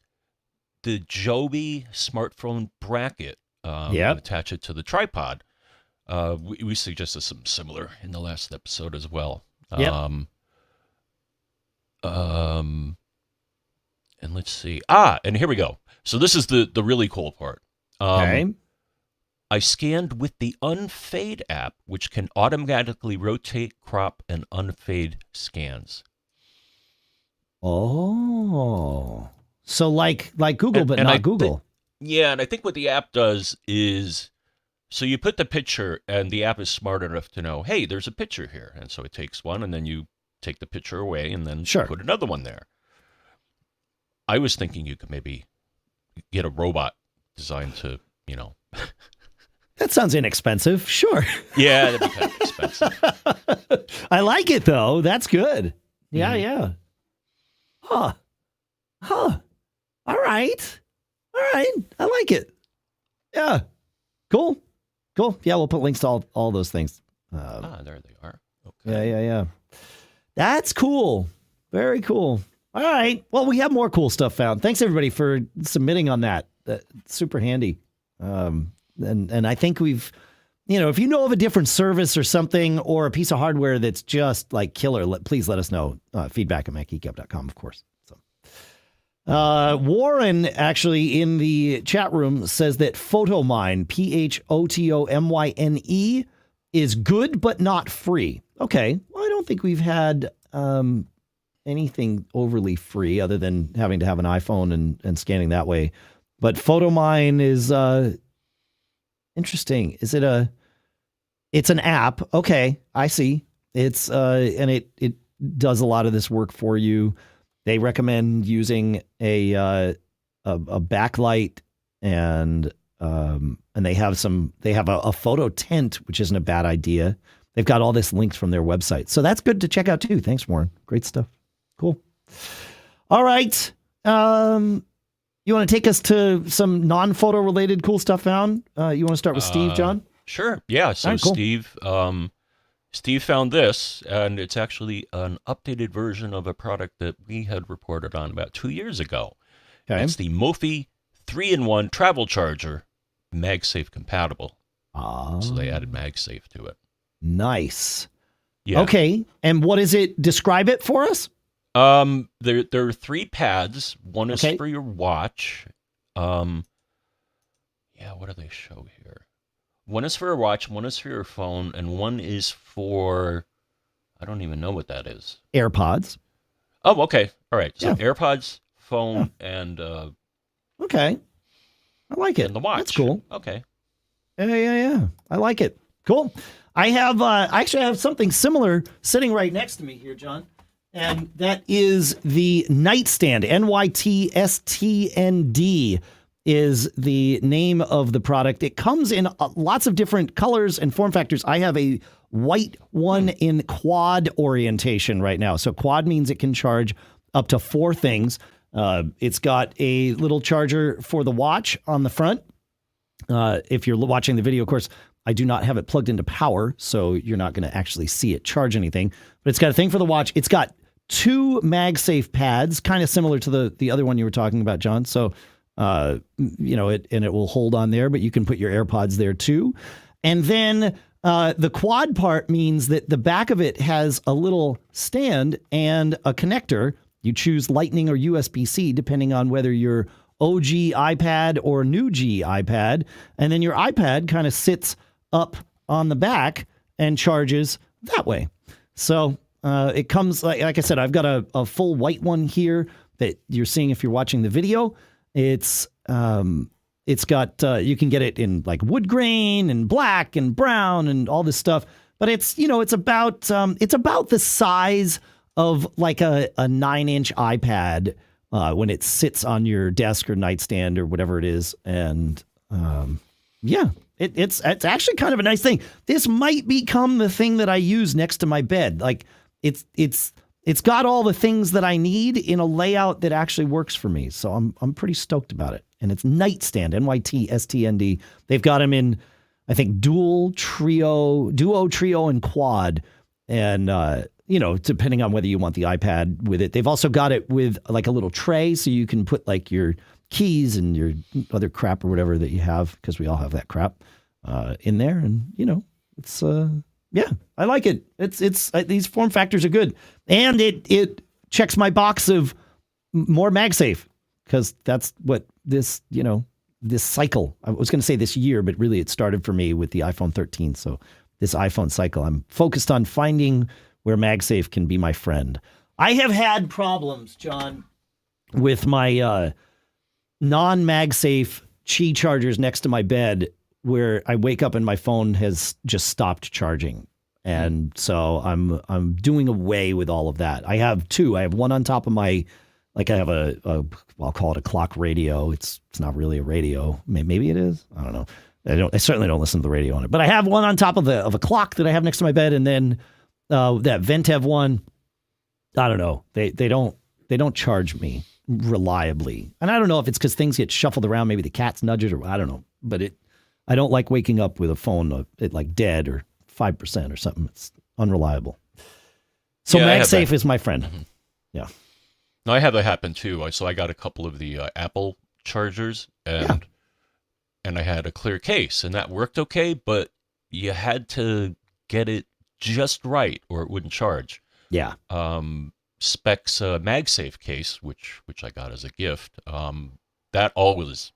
the Joby smartphone bracket. Yep. Attach it to the tripod. We suggested some similar in the last episode as well. Yep. And let's see. And here we go. So this is the really cool part. Okay. I scanned with the Unfade app, which can automatically rotate, crop, and unfade scans. Oh. So like Google, but not Google. Yeah, and I think what the app does is, so you put the picture, and the app is smart enough to know, hey, there's a picture here. And so it takes one, and then you take the picture away, and then put another one there. I was thinking you could maybe get a robot designed to, That sounds inexpensive. Sure. Yeah, that'd be kind of expensive. I like it, though. That's good. Yeah, yeah. Huh. All right. I like it. Yeah. Cool. Yeah, we'll put links to all those things. There they are. Okay. Yeah. That's cool. Very cool. All right. Well, we have more cool stuff found. Thanks, everybody, for submitting on that. That's super handy. And I think we've, if you know of a different service or something or a piece of hardware that's just like killer, please let us know. Feedback at macgeekgab.com, of course. So, Warren actually in the chat room says that Photomyne, Photomyne, is good but not free. Okay, well, I don't think we've had anything overly free other than having to have an iPhone and scanning that way. But Photomyne is interesting. Is it it's an app. Okay, I see. It's and it does a lot of this work for you. They recommend using a backlight and they have a photo tent, which isn't a bad idea. They've got all this linked from their website. So that's good to check out too. Thanks, Warren. Great stuff. Cool. All right. You want to take us to some non-photo related cool stuff found? You want to start with Steve, John? Sure. Yeah. So right, cool. Steve Steve found this, and it's actually an updated version of a product that we had reported on about 2 years ago. Okay. It's the Mophie 3-in-1 travel charger, MagSafe compatible. So they added MagSafe to it. Nice. Yeah. Okay. And what is it? Describe it for us. There are 3 pads. One is Okay. for your watch. Yeah, what do they show here? One is for your watch, one is for your phone, and one is for, I don't even know what that is. AirPods. Oh, okay. All right. So Yeah. AirPods, phone, and Okay. I like it. and the watch. That's cool. Okay. Yeah. I like it. Cool. I have I actually have something similar sitting right next to me here, John. And that is the nightstand. NYTSTND is the name of the product. It comes in lots of different colors and form factors. I have a white one in quad orientation right now. So quad means it can charge up to 4 things. It's got a little charger for the watch on the front. If you're watching the video, of course, I do not have it plugged into power, so you're not going to actually see it charge anything. But it's got a thing for the watch. It's got 2 MagSafe pads, kind of similar to the other one you were talking about, John. So, it will hold on there, but you can put your AirPods there too. And then the quad part means that the back of it has a little stand and a connector. You choose Lightning or USB-C, depending on whether you're OG iPad or new G iPad. And then your iPad kind of sits up on the back and charges that way. So it comes, like I said, I've got a full white one here that you're seeing if you're watching the video. It's got, you can get it in like wood grain and black and brown and all this stuff. But it's about the size of like a 9-inch iPad when it sits on your desk or nightstand or whatever it is. And it's actually kind of a nice thing. This might become the thing that I use next to my bed. Like it's got all the things that I need in a layout that actually works for me. So I'm pretty stoked about it. And it's nightstand, NYTSTND. They've got them in, I think, duo, trio, and quad. And depending on whether you want the iPad with it. They've also got it with like a little tray, so you can put like your keys and your other crap or whatever that you have, because we all have that crap in there. And it's I like it. It's these form factors are good, and it checks my box of more MagSafe, because that's what this cycle. I was going to say this year, but really it started for me with the iPhone 13. So this iPhone cycle, I'm focused on finding where MagSafe can be my friend. I have had problems, John, with my non-MagSafe Qi chargers next to my bed, where I wake up and my phone has just stopped charging. And so I'm doing away with all of that. I have 2. I have one on top of my, like I have I'll call it a clock radio. It's not really a radio. Maybe it is. I don't know. I certainly don't listen to the radio on it. But I have one on top of a clock that I have next to my bed, and then that Ventev one, I don't know. They don't charge me reliably. And I don't know if it's because things get shuffled around. Maybe the cats nudge it, or I don't know. But I don't like waking up with a phone at like dead or 5% or something. It's unreliable. So Yeah, MagSafe is my friend. Mm-hmm. Yeah. No, I have that happen too. So I got a couple of the Apple chargers, and I had a clear case, and that worked okay, but you had to get it just right or it wouldn't charge. Yeah. Specs MagSafe case, which I got as a gift, that always,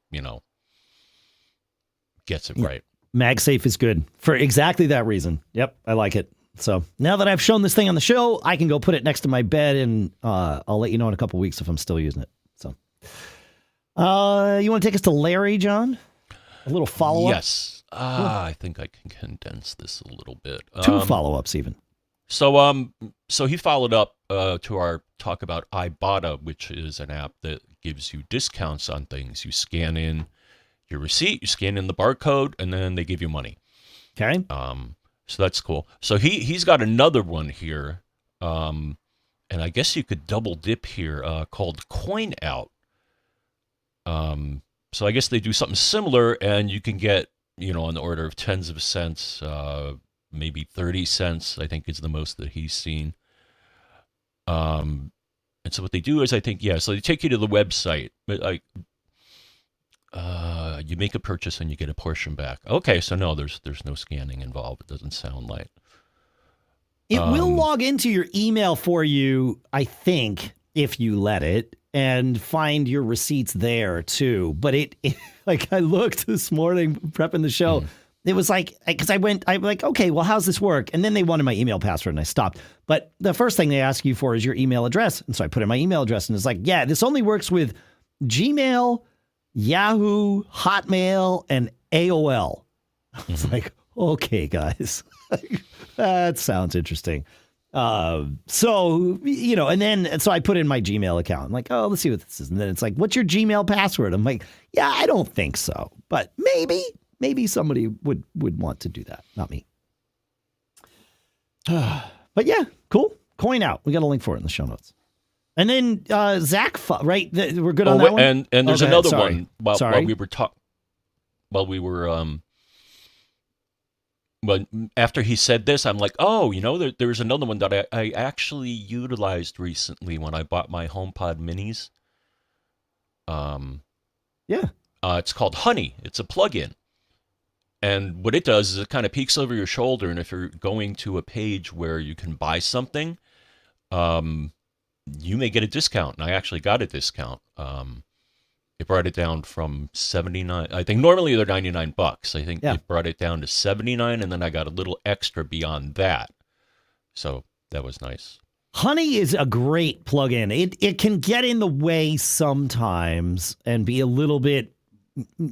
gets it right. MagSafe is good for exactly that reason. Yep, I like it. So now that I've shown this thing on the show, I can go put it next to my bed, and I'll let you know in a couple weeks if I'm still using it. So, you want to take us to Larry, John? A little follow-up? Yes. I think I can condense this a little bit. 2 follow-ups even. So he followed up to our talk about Ibotta, which is an app that gives you discounts on things. You scan in your receipt, you scan in the barcode, and then they give you money. Okay. So that's cool. So he's got another one here, and I guess you could double dip here, called CoinOut. So I guess they do something similar, and you can get, on the order of tens of cents maybe 30 cents, I think is the most that he's seen. And so what they do is, I think, so they take you to the website, but like, you make a purchase and you get a portion back. Okay, so no, there's no scanning involved. It doesn't sound like. It will log into your email for you, I think, if you let it, and find your receipts there too. But it like I looked this morning prepping the show. It was like, because I'm like, okay, well, how's this work? And then they wanted my email password and I stopped. But the first thing they ask you for is your email address. And so I put in my email address and it's like, yeah, this only works with Gmail, Yahoo, Hotmail, and AOL. It's like, okay, guys, that sounds interesting. So, so I put in my Gmail account. I'm like, oh, let's see what this is. And then it's like, what's your Gmail password? I'm like, yeah, I don't think so, but maybe somebody would want to do that. Not me. But yeah, cool. CoinOut. We got a link for it in the show notes. And then Zach, right? We're good on that one. And there's another one while we were But after he said this, I'm like, oh, there's another one that I actually utilized recently when I bought my HomePod minis. It's called Honey. It's a plugin. And what it does is it kind of peeks over your shoulder, and if you're going to a page where you can buy something, you may get a discount. And I actually got a discount. It brought it down from 79. I think normally they're $99. I think it brought it down to 79, and then I got a little extra beyond that. So that was nice. Honey is a great plugin. It can get in the way sometimes and be a little bit,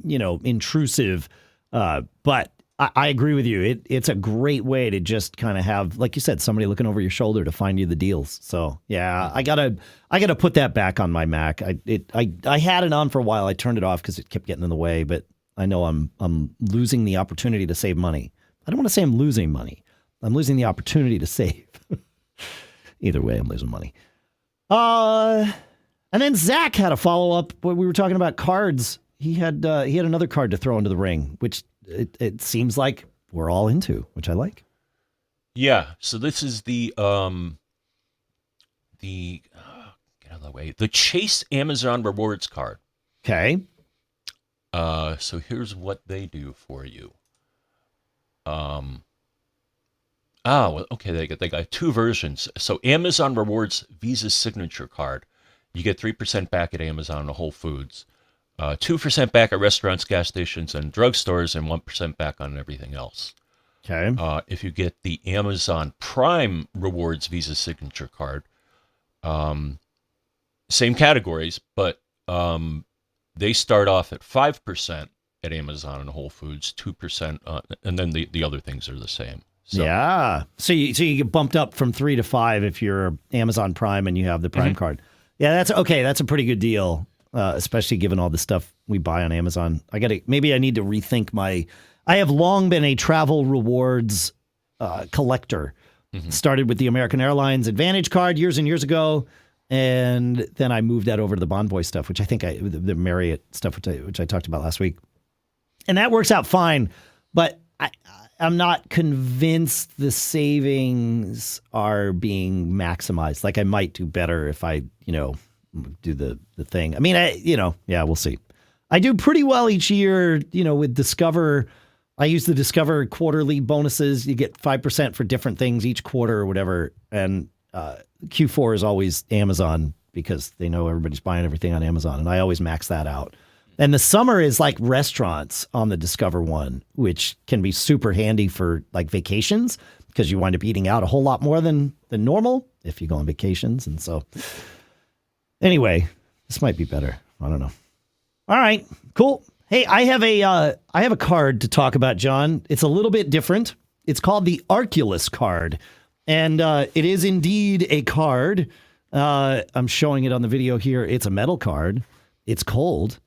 intrusive. But I agree with you. It's a great way to just kind of have, like you said, somebody looking over your shoulder to find you the deals. So yeah, I gotta put that back on my Mac. I had it on for a while. I turned it off because it kept getting in the way. But I know I'm losing the opportunity to save money. I don't want to say I'm losing money. I'm losing the opportunity to save. Either way, I'm losing money. And then Zach had a follow up when we were talking about cards. He had another card to throw into the ring, which it seems like we're all into, which I like. Yeah. So this is the get out of the way, the Chase Amazon Rewards card. Okay. So here's what they do for you. Okay. They got two versions. So Amazon Rewards Visa Signature card, you get 3% back at Amazon and Whole Foods. 2% back at restaurants, gas stations, and drugstores, and 1% back on everything else. Okay. If you get the Amazon Prime Rewards Visa Signature card, same categories, but they start off at 5% at Amazon and Whole Foods, 2%, and then the other things are the same. So. Yeah. So you get bumped up from 3 to 5 if you're Amazon Prime and you have the Prime card. Yeah, that's okay. That's a pretty good deal. Especially given all the stuff we buy on Amazon. Maybe I need to rethink I have long been a travel rewards collector. Started with the American Airlines Advantage card years and years ago. And then I moved that over to the Bonvoy stuff, which I think the Marriott stuff, which I talked about last week. And that works out fine. But I'm not convinced the savings are being maximized. Like I might do better if I, do the thing. I mean, we'll see. I do pretty well each year, with Discover. I use the Discover quarterly bonuses. You get 5% for different things each quarter or whatever. And Q4 is always Amazon because they know everybody's buying everything on Amazon. And I always max that out. And the summer is like restaurants on the Discover one, which can be super handy for like vacations because you wind up eating out a whole lot more than normal if you go on vacations. And so anyway, this might be better. I don't know. All right, cool. Hey, I have a card to talk about, John. It's a little bit different. It's called the Arculus card, and it is indeed a card. I'm showing it on the video here. It's a metal card. It's cold,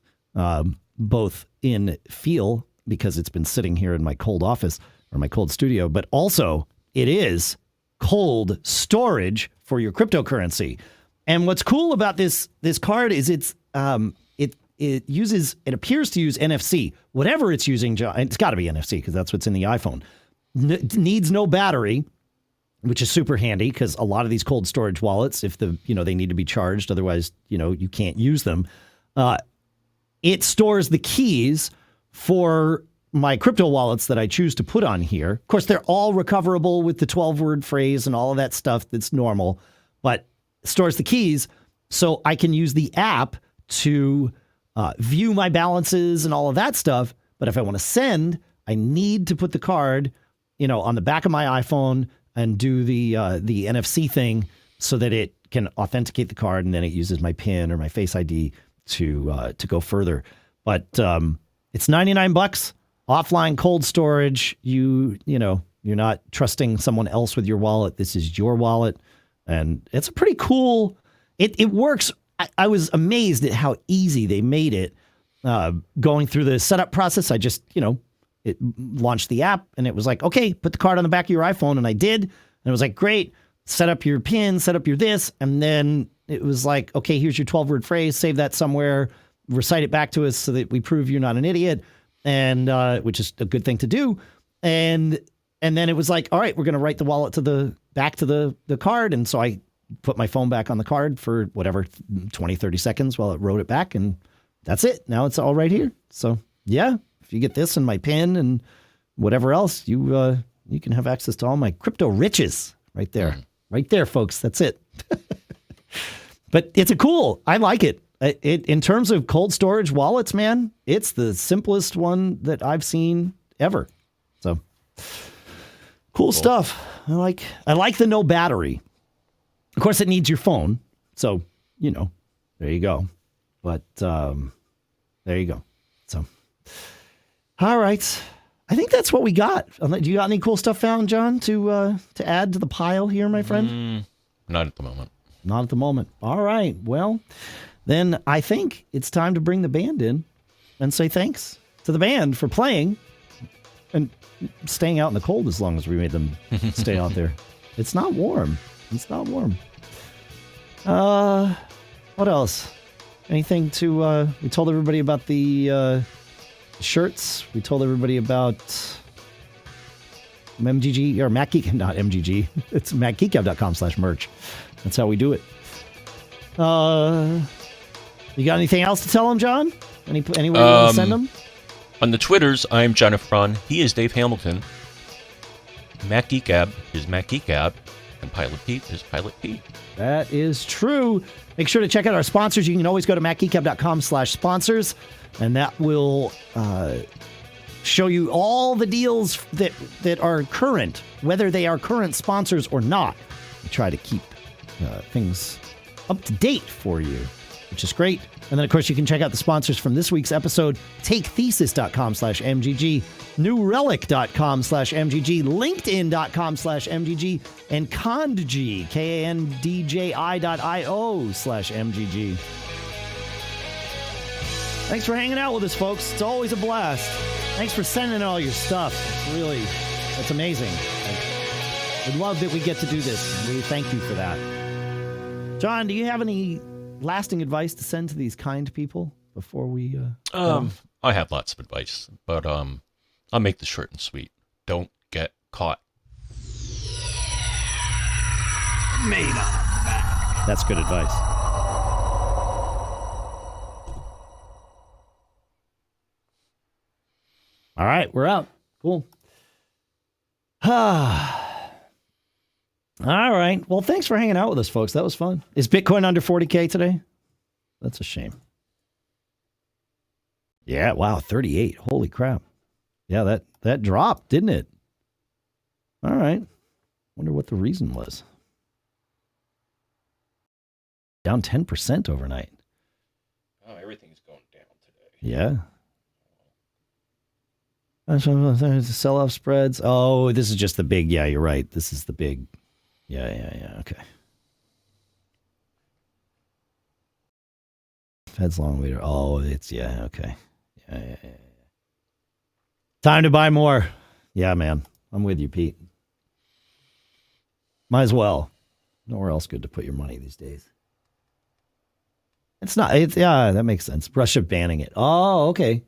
both in feel because it's been sitting here in my cold office or my cold studio, but also it is cold storage for your cryptocurrency. And what's cool about this card is it appears to use NFC. Whatever it's using, John, it's got to be NFC because that's what's in the iPhone. needs no battery, which is super handy because a lot of these cold storage wallets, if they need to be charged, otherwise, you can't use them. It stores the keys for my crypto wallets that I choose to put on here. Of course, they're all recoverable with the 12-word phrase and all of that stuff that's normal, but it stores the keys so I can use the app to view my balances and all of that stuff. But if I want to send, I need to put the card, on the back of my iPhone and do the NFC thing so that it can authenticate the card, and then it uses my PIN or my Face ID to go further. But it's $99 offline cold storage. You're not trusting someone else with your wallet. This is your wallet, and it's a pretty cool. It works. I was amazed at how easy they made it. Going through the setup process, I just it launched the app, and it was like, okay, put the card on the back of your iPhone, and I did, and it was like, great. Set up your PIN, set up your this, and then it was like, okay, here's your 12-word phrase, save that somewhere, recite it back to us so that we prove you're not an idiot, and which is a good thing to do. And then it was like, all right, we're going to write the wallet back to the card, and so I put my phone back on the card for whatever, 20, 30 seconds while it wrote it back, and that's it. Now it's all right here. So, yeah, if you get this and my PIN and whatever else, you can have access to all my crypto riches right there. Right there, folks. That's it. But it's I like it. In terms of cold storage wallets, man, it's the simplest one that I've seen ever. So cool stuff. I like the no battery. Of course, it needs your phone. So, there you go. But there you go. So, all right. I think that's what we got. Do you got any cool stuff found, John, to add to the pile here, my friend? Not at the moment. Not at the moment. All right. Well, then I think it's time to bring the band in and say thanks to the band for playing and staying out in the cold as long as we made them stay out there. It's not warm. It's not warm. What else? Anything to... we told everybody about the... shirts. We told everybody about MGG or MacGeek, not MGG. It's MacGeekGab.com/merch. That's how we do it. You got anything else to tell them, John? Anywhere you want to send them? On the Twitters, I'm Jennifer. He is Dave Hamilton. MacGeek-Gab is MacGeek-Gab. And Pilot Pete is Pilot Pete. That is true. Make sure to check out our sponsors. You can always go to MacGeekGab.com/sponsors. And that will show you all the deals that are current, whether they are current sponsors or not. We try to keep things up to date for you, which is great. And then, of course, you can check out the sponsors from this week's episode. TakeThesis.com/MGG, NewRelic.com/MGG, LinkedIn.com/MGG, and Kandji, KANDJI.io/MGG. Thanks for hanging out with us, folks. It's always a blast. Thanks for sending in all your stuff. It's amazing. We love that we get to do this. We thank you for that. John, do you have any lasting advice to send to these kind people before we... I have lots of advice, but I'll make this short and sweet. Don't get caught. Made on back. That's good advice. All right, we're out. Cool. All right. Well, thanks for hanging out with us, folks. That was fun. Is Bitcoin under 40K today? That's a shame. Yeah, wow, 38. Holy crap. Yeah, that dropped, didn't it? All right. Wonder what the reason was. Down 10% overnight. Oh, everything's going down today. Yeah. Sell-off spreads. Oh, this is just the big. Yeah, you're right. This is the big. Yeah. Okay. Fed's long leader. Oh, it's okay. Yeah. Time to buy more. Yeah, man. I'm with you, Pete. Might as well. Nowhere else good to put your money these days. It's not. Yeah, that makes sense. Russia banning it. Oh, okay.